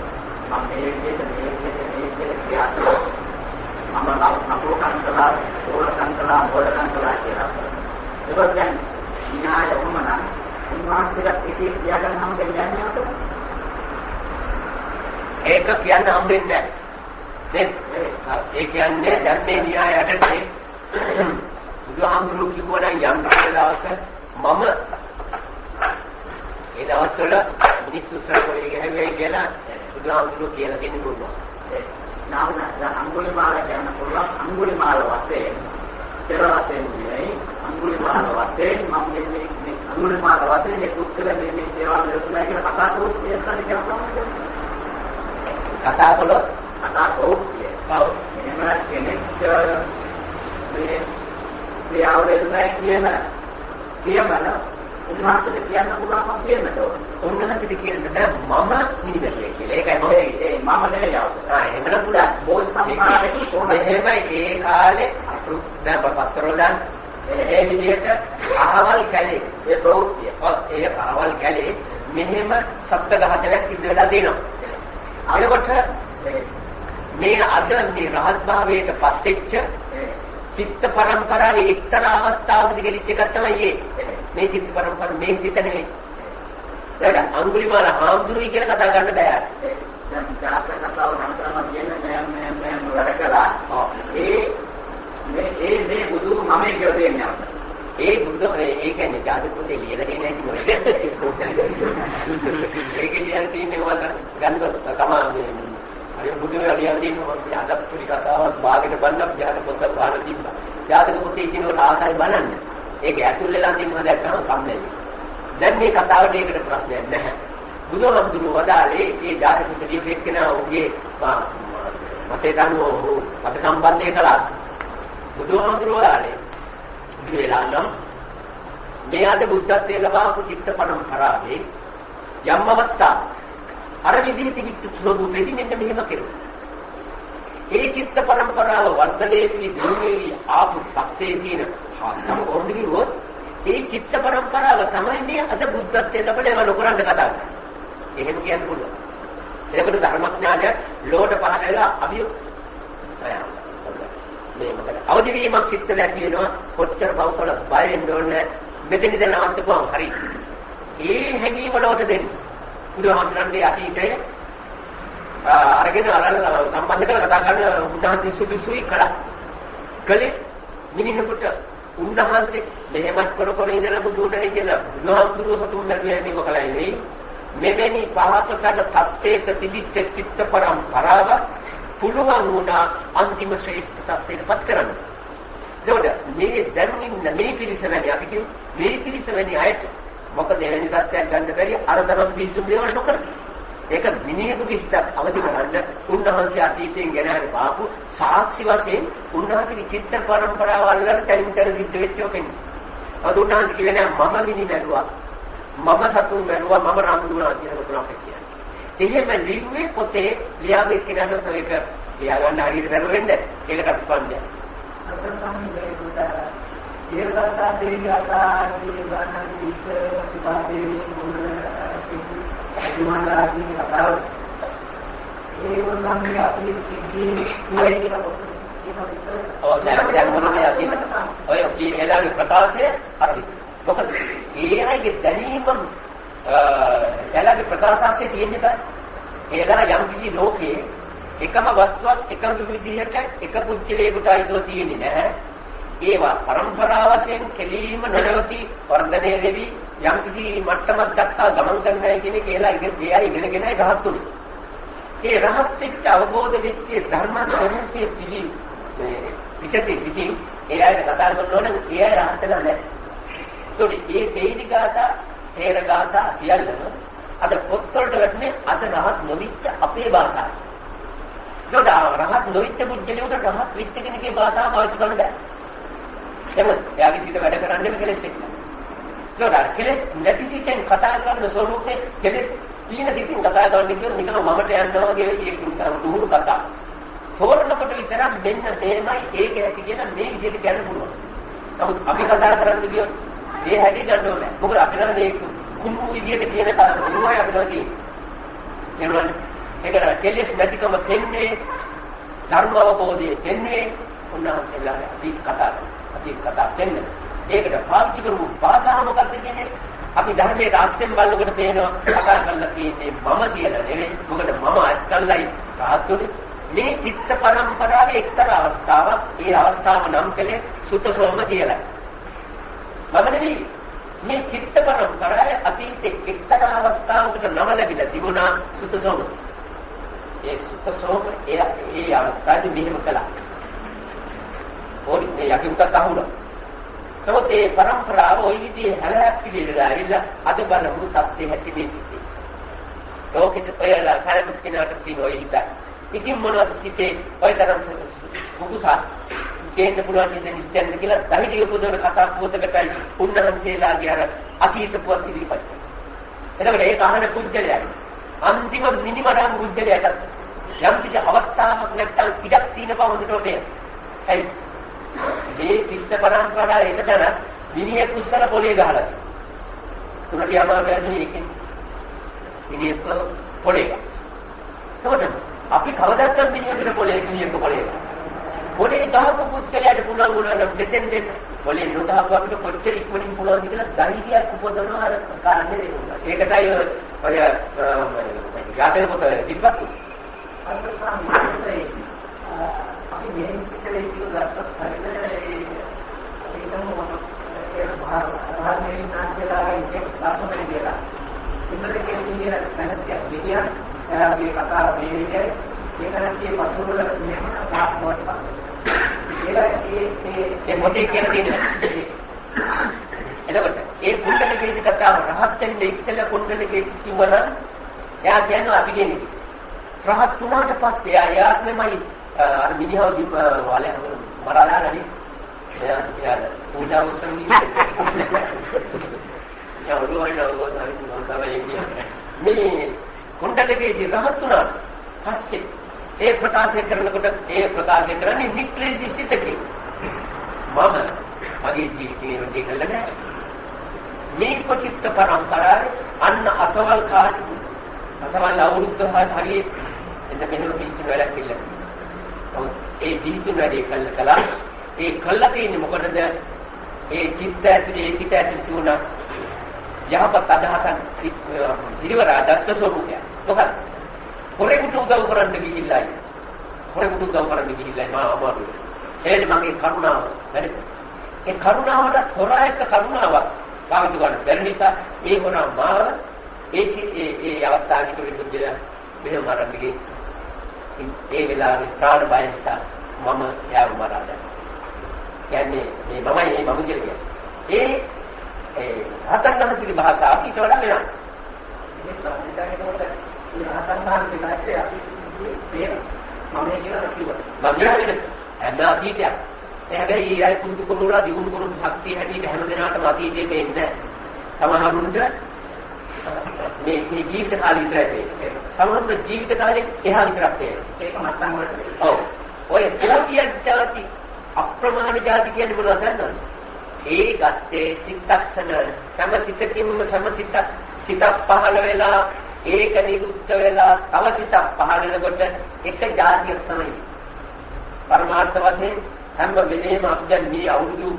මම මේ විදිහට කියනවා මම නපුරකන්තලා ඕලකන්තලා කියලා. ඒක දැන් න්‍යාය වුණා නම් උන්වහන්සේට ඉති කියාගන්න හැම දෙයක් නෑ. ඒක කියන්න හම්බෙන්නේ නැහැ. ඒ කියන්නේ ධර්මයේ න්‍යායයට බුදුහාමුදුරුවෝ කිව්වනම් යම් දවසක මම ඒ දවස්වල මිනිස්සු සරෝලේ ගහන්නේ කියලා බුදුහාමුදුරුවෝ කියලා දෙන්න පුළුවන්. නාමන අඟුලිමාල කියන පුළුවන් අඟුලිමාල වශයෙන් පෙරවතෙන් නෙයි අඟුලිමාල වශයෙන් මම මේ අඟුලිමාල වශයෙන් මේ උත්තර මේ දේවල් ලැබුණා කියලා කතා කරුවොත් ඒකට කියනවා. කතා කළොත් ඔව් එහෙම කෙනෙක් මේ ආවේදනය කියමන උන්වහන්සේට කියන්න පුළුවන් කියන්නට ඕන. උන්වහන්සේට කියන්න මම නිදර්ශනය කියලා. ඒකයි මම නෙවෙයි අවශ්‍ය. එහෙමද පුළුවන්. බෝධි සම්මානයේ කොහොමද? එහෙමයි ඒ කාලේ දැන් පතරවල දැන් ඒ විදිහට අහවල් කැලේ ඒ ප්‍රවෘත්තිය. ඒ අහවල් කැලේ මෙහෙම සත්ත්ව ඝාතනයක් සිද්ධ වෙලා තියෙනවා. එතකොට මේ අද මේ රහත් භාවයට පත් වෙච්ච චිත්ත පරම්පරාවේ එක්තරා අවස්ථාවකදී ගෙලිච්ච එකක් තමයි මේ චිත්ත පරම්පරාව මේ චිත්ත නෙවෙයි. ඒක අඟුලිමාල හාමුදුරුවෝ කියලා කතා කරන්න බෑ. දැන් කතාව නම් කියන්නේ මම වැඩකලා. මේ බුදු මම කියලා දෙන්නේ. ඒ බුදු ඒ කියන්නේ ජාතක පොතේ ලියලා තියෙන ඇති මොකද? ඒක කියන්නේ තියෙන්නේ මොකද? ගන්න තමයි අර බුදු වෙලා තියෙනවා ජාතක පුරි කතාවක් භාගයට බන්න ජාතක පොත වහලා තිබ්බා. ජාතක පොතේ කියනකොට ආසයි බලන්න. ඒක ඇතුල් වෙලා තියෙනවා දැක්කම කම්මැලි. දැන් මේ කතාවට ඒකට ප්‍රශ්නයක් නැහැ. බුදුහාමුදුරුවෝ වදාළේ මේ ජාතක පොතේ එක්කෙනා උගේ මතේ දනුවෝ මත සම්බන්ධය කළා. බුදුහාමුදුරුවෝ වදාළේ වෙලා නම් මේ අද බුද්ධත්වයේ ලබාපු චිත්ත පරම්පරාවේ යම් අවස්ථා අර විදිහට කිච්ච ස්වභාවයෙන් මෙන්න මෙහෙම කෙරුවා. ඒ චිත්ත පරම්පරාව වර්ධනයේ විදිහේ ආපු සත්‍යයේ තියෙන හස්තම ඕන්දිගිවොත් ඒ චිත්ත පරම්පරාව තමයි මේ අද බුද්ධත්වයේ ලබලේව ලොකරන්න කතා කරන්නේ. එහෙම කියන්න පුළුවන්. ඒකට ධර්මඥානය ලෝඩ පහල වෙලා අභියෝග මේ මොකද අවදි වීමක් සිත් වෙලා කියනවා කොච්චර බවතල බය වෙන්න ඕනේ මෙතනදී දැන් අවස්ථාවක් හරි. ඒ හැඟීම වලට දෙන්න. බුදුහාමුදුරන්ගේ අතීතයේ අරගෙන සම්බන්ධ කරලා කතා කරන උන්වහන්සේ සුදුසුයි කලේ මිනිහෙකුට උන්වහන්සේ මෙහෙමත් කර ඉඳලා බුදුරණයි කියලා බුදුහාමුදුරුවෝ සතුන් නැතුවේ මේක කලයි නෙවෙයි. මෙවැනි පහතකට තත්ත්වයක තිබිච්ච චිත්ත පරම්පරාව පුළුවන් වුණා අන්තිම ශ්‍රේෂ්ඨ තත්ත්වයටපත් කරන්න. ඒකට මේ දැන් ඉන්න මේ පිරිස වැනි අපි කියමු මේ පිරිස වැනි අයට මොකද එවැනි තත්ත්වයක් ගන්න බැරි අර තරම් පිස්සු දේවල් නොකර. ඒක මිනිහෙකුගේ හිතක් අවදි කරන්න උන්වහන්සේ අතීතයෙන් ගෙනාවේ පාපු සාක්ෂි වශයෙන් උන්වහන්සේගේ චිත්ත පරම්පරාවල් වල තනින් තන සිද්ධ වෙච්ච ඔකෙන්නේ. අද උන්වහන්සේ කියන්නේ මම මිනි මැරුවා. මම සතුන් මැරුවා මම රාමුදුනා කියන කොටක් කියන්නේ. එහෙම ලිව්වේ පොතේ ලියාවේ කියනකොට ඒක ලියා ගන්න හරියට බැරුව වෙන්නේ. ඒකට අපි පන්දේ. අසසම්මේ පුතා ඒකතා දෙවියන්තා නිවන්නදී ප්‍රතිපාදේ මුලදී කතාව ඒ වුණාම අපි කියන්නේ දැන් මොනවද කියන්නේ ඔය කීලාගේ ප්‍රකාශය හරි මොකද ඒයිගේ දැනීම එයාගේ ප්‍රකාශාංශයේ තියෙන්නේ බෑ ඒලා යම් කිසි ලෝකයේ එකම වස්තුවක් එකම විදිහට එක පුද්ගලයෙකුට අයිතිව තියෙන්නේ නැහැ ඒවා පරම්පරාව වශයෙන් කෙලීම නොනවති වර්ධනය වෙවි යම් කිසි මට්ටමක් දක්වා ගමන් කරන්නයි කියන කේලා ඉගෙනගෙනයි රහත් උනේ. ඒ රහත් වෙච්ච අවබෝධ වෙච්ච ධර්ම ස්වરૂපයේ පිටින් ඒ අය කතා කරනවනම් ඒ අය රහත් වෙලා නැහැ. ඒකට ඒ තේනිගාතා තේරගාතා සියල්ලම අද පොත්වලට වැටෙන්නේ අද රහත් නොවිච්ච අපේ භාෂාව. ඒකට රහත් නොවිච්ච පුද්ගලයාට රහත් වෙච්ච කෙනෙක්ගේ භාෂාව පාවිච්චි කරන්න බෑ. එහෙනම් එයාගේ සිත වැඩ කරන්නේ කෙලෙස් එක්ක. ඒකට කෙලෙස් නැති සිතෙන් කතා කරන ස්වරූපේ කෙලෙස් තියෙන සිතින් කතා කරන්නේ කියන නිකන් මමට යනවා වගේ ඒක දුහුරු කතා. සෝරනකොට විතරක් මෙන්න තේමයි ඒක ඇති කියන මේ විදිහට කියන්න පුළුවන්. නමුත් අපි කතා කරන්නේ කියොත් ඒ හැටි ගන්න ඕනේ. මොකද අපි නම් මේ කුණු විදිහට කියන කතාවයි අපි කරන්නේ. ඒකට කෙලෙස් නැතිකම දෙන්නේ ධර්ම අවබෝධයේ දෙන්නේ උන්වහන්සේලා අපි කතා දෙන්න. ඒකට පාවිච්චි කරමු භාෂාව මොකක්ද කියන්නේ? අපි ධර්මයේ රාශියෙන් බලනකොට පේනවා කතා කරලා තියෙන්නේ මම කියලා නෙවෙයි. මොකද මම අස්කල්ලයි රාහතුනේ. මේ චිත්ත පරම්පරාවේ එක්තරා අවස්ථාවක්. ඒ අවස්ථාව නම් කලේ සුතසෝම කියලා. මම නෙවෙයි මේ චිත්ත පරම්පරාවේ අතීතයේ එක්තරා අවස්ථාවකට නම ලැබිලා තිබුණා සුතසෝම. ඒ සුතසෝම ඒ අවස්ථාවේ මෙහෙම කළා. ඕනි මේ යකින්ට අහුණා. නමුත් ඒ පරම්පරාව ওই විදිහේ හැලහැප් පිළිවිලා ඇවිල්ලා අද බලමු තත්ත්වයේ හැටි මේ සිටේ. ලෝකෙට ඔයලා සාරමත් කෙනාට තියෙන ඔය හිතයි. ඉතින් මොනවද සිටේ ඔය තරම් කුකුසා දෙන්න පුළුවන් ඉඳන් ඉස්සෙල්ලා කියලා දහිතිය පුදුන කතා පොතකටයි උන්වහන්සේලාගේ අර අතීත පුවත් ඉදිරිපත් කරනවා. එතකොට ඒක අහන පුද්ගලයාට අන්තිම මිනිමරම් පුද්ගලයාට යම් කිසි අවස්ථාවක් නැත්තම් ඉඩක් තියෙන බව හොඳට පේනවා. ඒ මේ චිත්ත පරම්පරාව එකතන මිනිහෙක් උස්සල පොලේ ගහලා. තුනට යමාවැන්නේ ඒකෙන්. මිනිහෙක් පොලේ. ඒකට අපි කවදාවත් මිනිහෙකුට පොලේ ගහලා. පොලේ ගහපු පුද්ගලයාට පුළුවන් වුණා නම් දෙතෙන් දෙන්න. පොලේ නොගහපු අපිට කොච්චර ඉක්මනින් පුළුවන් කියලා ධෛර්යයක් උපදවනවා අර කාරණේ දෙන්නවා. ඒකටයි ඔය යාතක පොත ඉස්සත්. අපි මෙහෙම පිටේ ඉස්සරහට හරියට ඒකම භාරමේ නාස්තලා ඉන්නේ සාපමනේ කියලා. ඉන්නකේ කියන්නේ නැත්නම් විදියක් ඒ කතාව මේ විදිහේ ඒකනන්ගේ පසුවල මෙහෙම තාක්ෂණයට ඒ මොකද කියන්නේ එතකොට ඒ කුණ්ඩලකේ කතාව රහත් වෙන්න ඉස්සෙල්ලා කුණ්ඩලකේ කිව්වනම් එයා කියනවා අපි කියන්නේ රහත් වුණාට පස්සේ ආයාත්මයි අර මිනිහව වල මරලා නැති එයා පූජා උත්සවයේ යා ඔළුවයි මේ කුණ්ඩලකේ රහත් වුණාට පස්සේ ඒ ප්‍රකාශ කරනකොට ඒ ප්‍රකාශ කරන්නේ නික්ලේශී සිතකේ මම මගේ ජීවිතේ වැඩි කළා නෑ මේ පොචිත්ත පරම්පරාවේ අන්න අසවල් කාලේ අසවල් අවුරුද්ද හරියේ එතන මෙහෙම පිස්සු වැඩක් කියලා. ඒ පිස්සු වැඩේ කළා ඒ කළා තියෙන්නේ මොකටද ඒ චිත්ත ඇතුලේ සිත ඇතුලේ තුන යහපත් අදහසක් පිළිවරා දත්ත ස්වરૂපය. මොකද හොරෙකුට උදව් කරන්න ගිහිල්ලායි. හොරෙකුට උදව් කරන්න ගිහිල්ලායි මම අමාරුයි. එහෙනම් මගේ කරුණාව වැඩි. ඒ කරුණාවට හොරා එක්ක කරුණාවක් පාවිච්චි කරන්න බැරි නිසා ඒ හොරා මාව ඒ අවස්ථාවට විදුලිය මෙහෙම මරන්නේ. ඒ වෙලාවේ ප්‍රාණ බය නිසා මම යාව මරා දැම්මා. කියන්නේ මේ මමයි මම කියන්නේ. ඒ හතන් ගමතිලි භාෂාව ඊට වඩා වෙනස්. මේ සංස්කෘතියට හතන් භාෂාවේ අපි මම කියනවා මම කියන්නේ අනාදීතිය. හැබැයි ඊයි කුඩු කුඩුලා දිගුණු කුඩු ශක්තිය හැටියට හැම දිනකටම අතීතයේ එන්නේ සමහරුන්ට මේ ජීවිත කාලය විතරයි තියෙන්නේ. සමහරුන්ට ජීවිත කාලේ එහා විතරක් තියෙන්නේ. ඒක මත්තන් වලට. ඔව්. ඔය කියලා જાති අප්‍රමාණ જાති කියන්නේ මොනවද දන්නවද? ඒ ගත්තේ චිත්තක්ෂණ සමසිතකින්ම සිත පහළ වෙලා ඒක නිරුද්ධ වෙලා තව සිතක් පහළ වෙනකොට එක જાතියක් තමයි. පරමාර්ථ වශයෙන් හැම වෙලේම අපි දැන් මේ අවුරුදු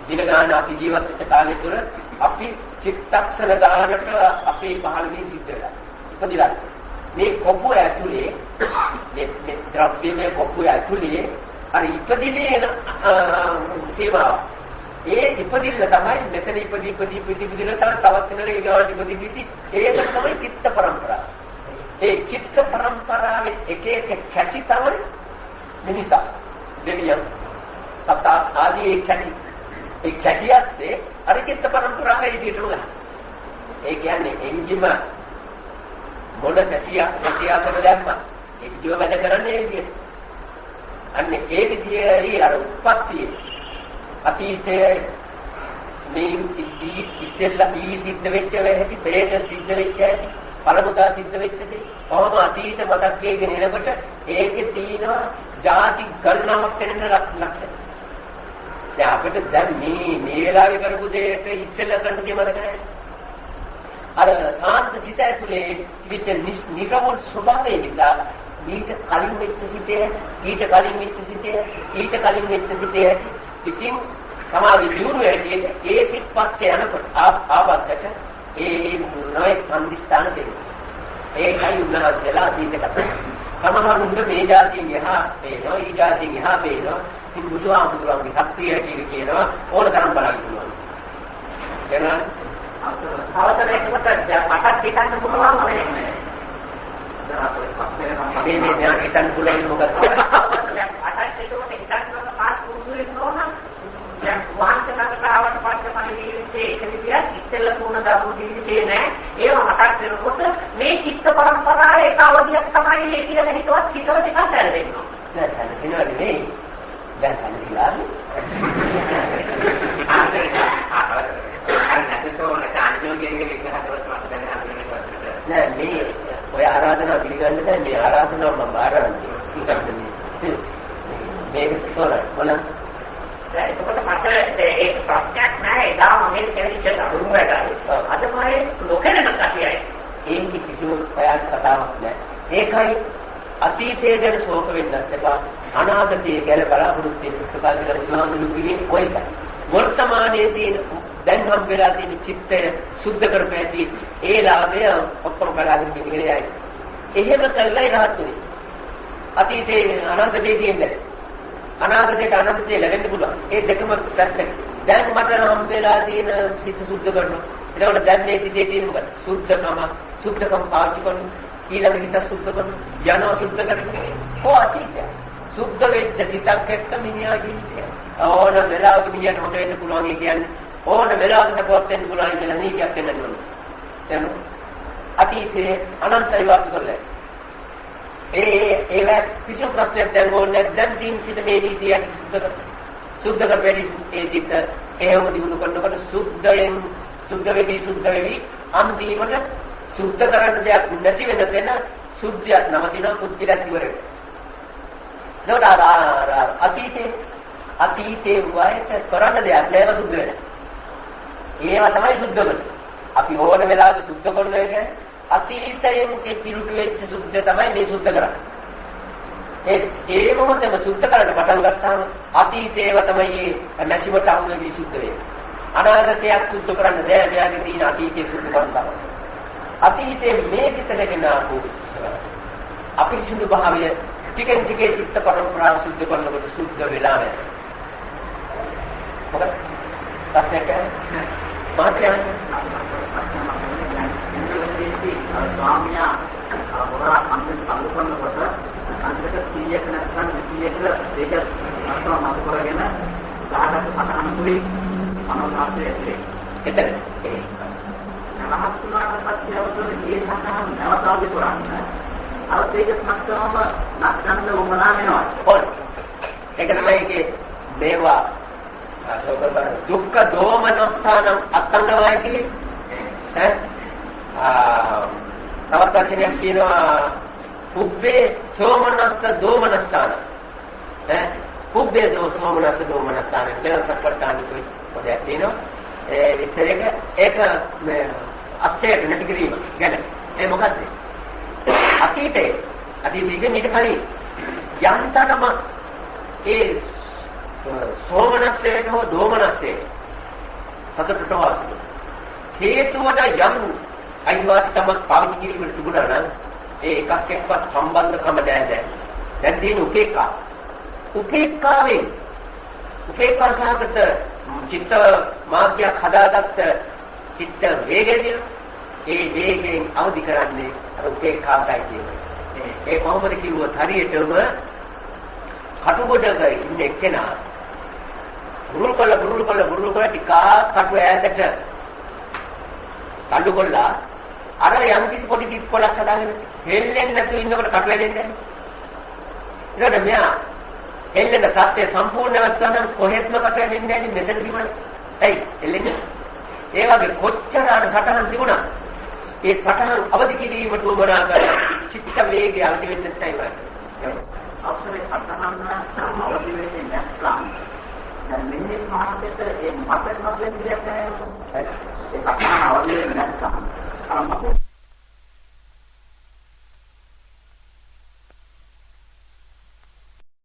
දින ගාන අපි ජීවත් වෙච්ච කාලය තුළ අපි චිත්තක්ෂණ ගානකට අපේ පහළ වීම සිද්ධ වෙලා. ඉපදිලා මේ කොපුව ඇතුලේ මේ ද්‍රව්‍යමය කොපුව ඇතුලේ අර ඉපදිනේ සීමාව. ඒ ඉපදින්න තමයි මෙතන ඉපදින තවත් වෙනලේ ගාවට ඉපදිවිති ඒක තමයි චිත්ත පරම්පරාව. ඒ චිත්ත පරම්පරාවේ එක එක කැටි තමයි මිනිසා දෙවියන් සත්ත ආදී ඒ කැටියත් අර චිත්ත පරම්පරාවේ ඉදිරියට උලා. ඒ කියන්නේ එන්ජිම මොන කැටියා කර දැම්මා ඒ ජීව වැඩ කරන්නේ ඒ විදිහට. අන්න ඒ විදිහේ අර උප්පත්තිය අතීතයේ මේ ඉස්සෙල්ලා සිද්ධ වෙච්ච වෙහැටි ප්‍රේත සිද්ධ වෙච්ච හැටි පළමුදා සිද්ධ වෙච්ච දේ කොහොම අතීත මතක් වේගෙන එනකොට ඒකේ තියෙනවා ಜಾති ගණනාවක් වෙන ලක්ෂණ. දැන් අපිට දැන් මේ වෙලාවේ කරපු දෙයට ඉස්සෙල්ලා කරපු දේ මතක නැහැ. අර සාන්ත සිත ඇතුලේ විච නිරවුල් ස්වභාවය නිසා ඊට කලින් වෙච්ච සිතේ ඊට කලින් වෙච්ච සිතේ ඊට කලින් වෙච්ච සිතේ ඉතින් සමාධි දියුණුව ඇටියෙ ඒ සිත් පස්සේ යනකොට ආපස්සට ඒ නොයෙක් සම්දිස්ථාන දෙනවා. ඒකයි උන්වහන්සේලා අතීත කතා. සමහරුන්ට මේ જાතියෙන් එහා පේනවා ඊ જાතියෙන් එහා පේනවා. ඉතින් බුදුහාමුදුරන්ගේ ශක්තිය ඇටියෙ කියනවා ඕන තරම් බලන්න පුළුවන්. එහෙනම් අවතරයකට මටත් හිතන්න පුළුවන් වෙන්නේ. මේ දැන් හිතන්න පුළුවන් මොකක්ද? අටත් ඒකෝට හිතන්න පාස් පුරුදු වෙනවා. දැන් වහන්සේලාට ආවට පස්සේ මම ජීවිතේ ඒක විදියට ඉස්සෙල්ලා තුන දරුවෝ ජීවිතේ නෑ. ඒව මතක් වෙනකොට මේ චිත්ත පරම්පරාවේ එක අවධියක් තමයි මේ කියලා හිතුවත් හිතව ටිකක් දැනෙනවා. දැන් සැලසෙනවා නෙවෙයි. දැන් සැලසිලානේ. නෑ මේ ඔය ආරාධනාව පිළිගන්න දැන් මේ ආරාධනාව මම බාරගන්නවා. මේක තොරයි බලන්න. එතකොට මට ඒ ප්‍රශ්නයක් නෑ එදා මම කෙනෙක් අඳුරු වැඩයි. අද මම ලෝකෙනම කතියයි. ඒක කිසිම ප්‍රයත්න කතාවක් නෑ. ඒකයි අතීතයේ ගැන ශෝක වෙන්නත් එපා. අනාගතයේ ගැන බලාපොරොත්තු වෙන්න ඉස්සරහට කරනවා නුඹිනේ කොයිද? වර්තමානයේ තියෙන දැන් හම් වෙලා තියෙන චිත්තය සුද්ධ කරපැති ඒ ලාභය ඔක්කොම බලාගෙන ඉන්නේ. එහෙම කළයි රහත්ුනේ. අතීතයේ අනාගතයේ තියෙන්නේ අනාගතයට අනන්තයේ ලැබෙන්න පුළුවන්. ඒ දෙකම සත්‍ය. දැන් මට නම් වෙලා තියෙන සිත සුද්ධ කරනවා. එතකොට දැන් මේ සිතේ තියෙන මොකද? සුද්ධකම පාවිච්චි කරනවා. ඊළඟ හිත සුද්ධ කරනවා. යනවා සුද්ධ කරන්නේ. කොහොමද? සුද්ධ වෙච්ච සිතක් එක්ක මිනිහා ජීවිතය. ඕන වෙලාවක මිනිහට හොට වෙන්න පුළුවන් කියන්නේ ඕන වෙලාවකට පොත් වෙන්න පුළුවන් කියලා නීතියක් වෙන්න ඕන. දැන් අතීතයේ අනන්තයි වාසය කරලා ඒ කිසිම ප්‍රශ්නයක් දැන් ඕනේ දැන් දින් සිට මේ නීතිය සුද්ධ කරපැටි ඒ සිත එහෙම දිනු කරනකොට සුද්ධ වෙවි අන්තිමට සුද්ධ කරන්න දෙයක් නැති වෙන තැන සුද්ධියක් නවතින පුද්ගලයක් ඉවරයි. නෝඩා අතීතේ වයස කරන්න දෙයක් නෑව සුද්ධ වෙන. ඒවා තමයි සුද්ධ කරන්නේ. අපි ඕන වෙලාවක සුද්ධ කරන එක අතීතයෙන් පිළිටු වෙච්ච සුද්ධ තමයි මේ සුද්ධ කරන්නේ. ඒ මොහොතේම සුද්ධ කරන්න පටන් ගත්තාම අතීතේව තමයි නැසිමට අහුවෙ විසුද්ධ වෙන්නේ. අනාගතයක් සුද්ධ කරන්න බෑ. මෙයාගේ තියෙන අතීතය සුද්ධ කරන්න. අතීතයේ මේ සිත දෙකන අපිරිසිදු භාවය ටිකෙන් ටික චිත්ත පරම්පරාව සුද්ධ කරනකොට සුද්ධ වෙලා නැහැ. මොකද? ප්‍රශ්නයක් නැහැ. ස්වාමියා පොරා අන්තිම සම්පූර්ණකොට අන්තිමට 100ක් නැත්නම් 200ක ඒක අත්ව මත කරගෙන ගානක සතහන තුලින් අනුමානය ඇතුලේ. එතන රහත් වුණාට පස්සේ අවුරුදු මේ සතහන නවතාවි පුරාන්න. අර ඒක සම්පූර්ණම නැත්නම් උමනා වෙනවා. ඕන. ඒක තමයි ඒකේ මේවා දුක්ඛ දෝමනස්ථාන අත්ංගමයි කියන්නේ. තවත් වචනයක් කියනවා පුබ්බේ සෝමනස්ස දෝමනස්ථාන. පුබ්බේ සෝමනස්ස දෝමනස්ථාන කියලා සම්පර්කාණි පොඩයක් තියෙනවා. ඒ විස්තරයක ඒක මේ අත්‍යයට නැති කිරීම ගැන. ඒ මොකද්ද? අතීතයේ ඊට කලින් යන්තටම ඒ සෝමනස්සයට හෝ දෝමනස්සයට සතුටට වාසය හේතුවට යම් අයිවාසිකමක් පාවිච්චි කිරීමට තිබුණා නම් ඒ එකක් එක්කවත් සම්බන්ධකම නැහැ. දැන් තියෙන උපේක්ඛාවෙන් උපේක්ඛා සහගත චිත්ත මාර්ගයක් හදාගත්ත චිත්ත වේගය ඒ වේගයෙන් අවදි කරන්නේ අර උපේක්ඛාවයි කියන්නේ. ඒ කොහොමද කිව්වොත් හරියටම කටුකොඩක ඉන්න එක්කෙනා බුරුල් කළ ටිකක් කටු ඈතට කඩු කොල්ලා අර යම් කිසි පොඩි කිප්පලක් හදාගෙන හෙල්ලෙන්නේ නැතුව ඉන්නකොට කටු වැදෙන්නේ නැහැ. ඒකට මෙයා හෙල්ලෙන සත්‍ය සම්පූර්ණවත් කරන කොහෙත්ම කටු වැදෙන්නේ නැහැ මෙතන තිබුණා. ඇයි හෙල්ලෙන්නේ? ඒ වගේ කොච්චර අර සටහන් තිබුණා. ඒ සටහන් අවදි කිරීමට උවමනා කරන චිත්ත වේගය අවදි වෙන්නේ නැහැ. අපේ සටහන් අවදි වෙන්නේ නැත්නම් දැන් මෙන්නේ මහත්යට ඒ මතක නොදෙන්න දෙයක් නැහැ. ඒ සටහන් අවදි වෙන්නේ නැත්නම් අර මතක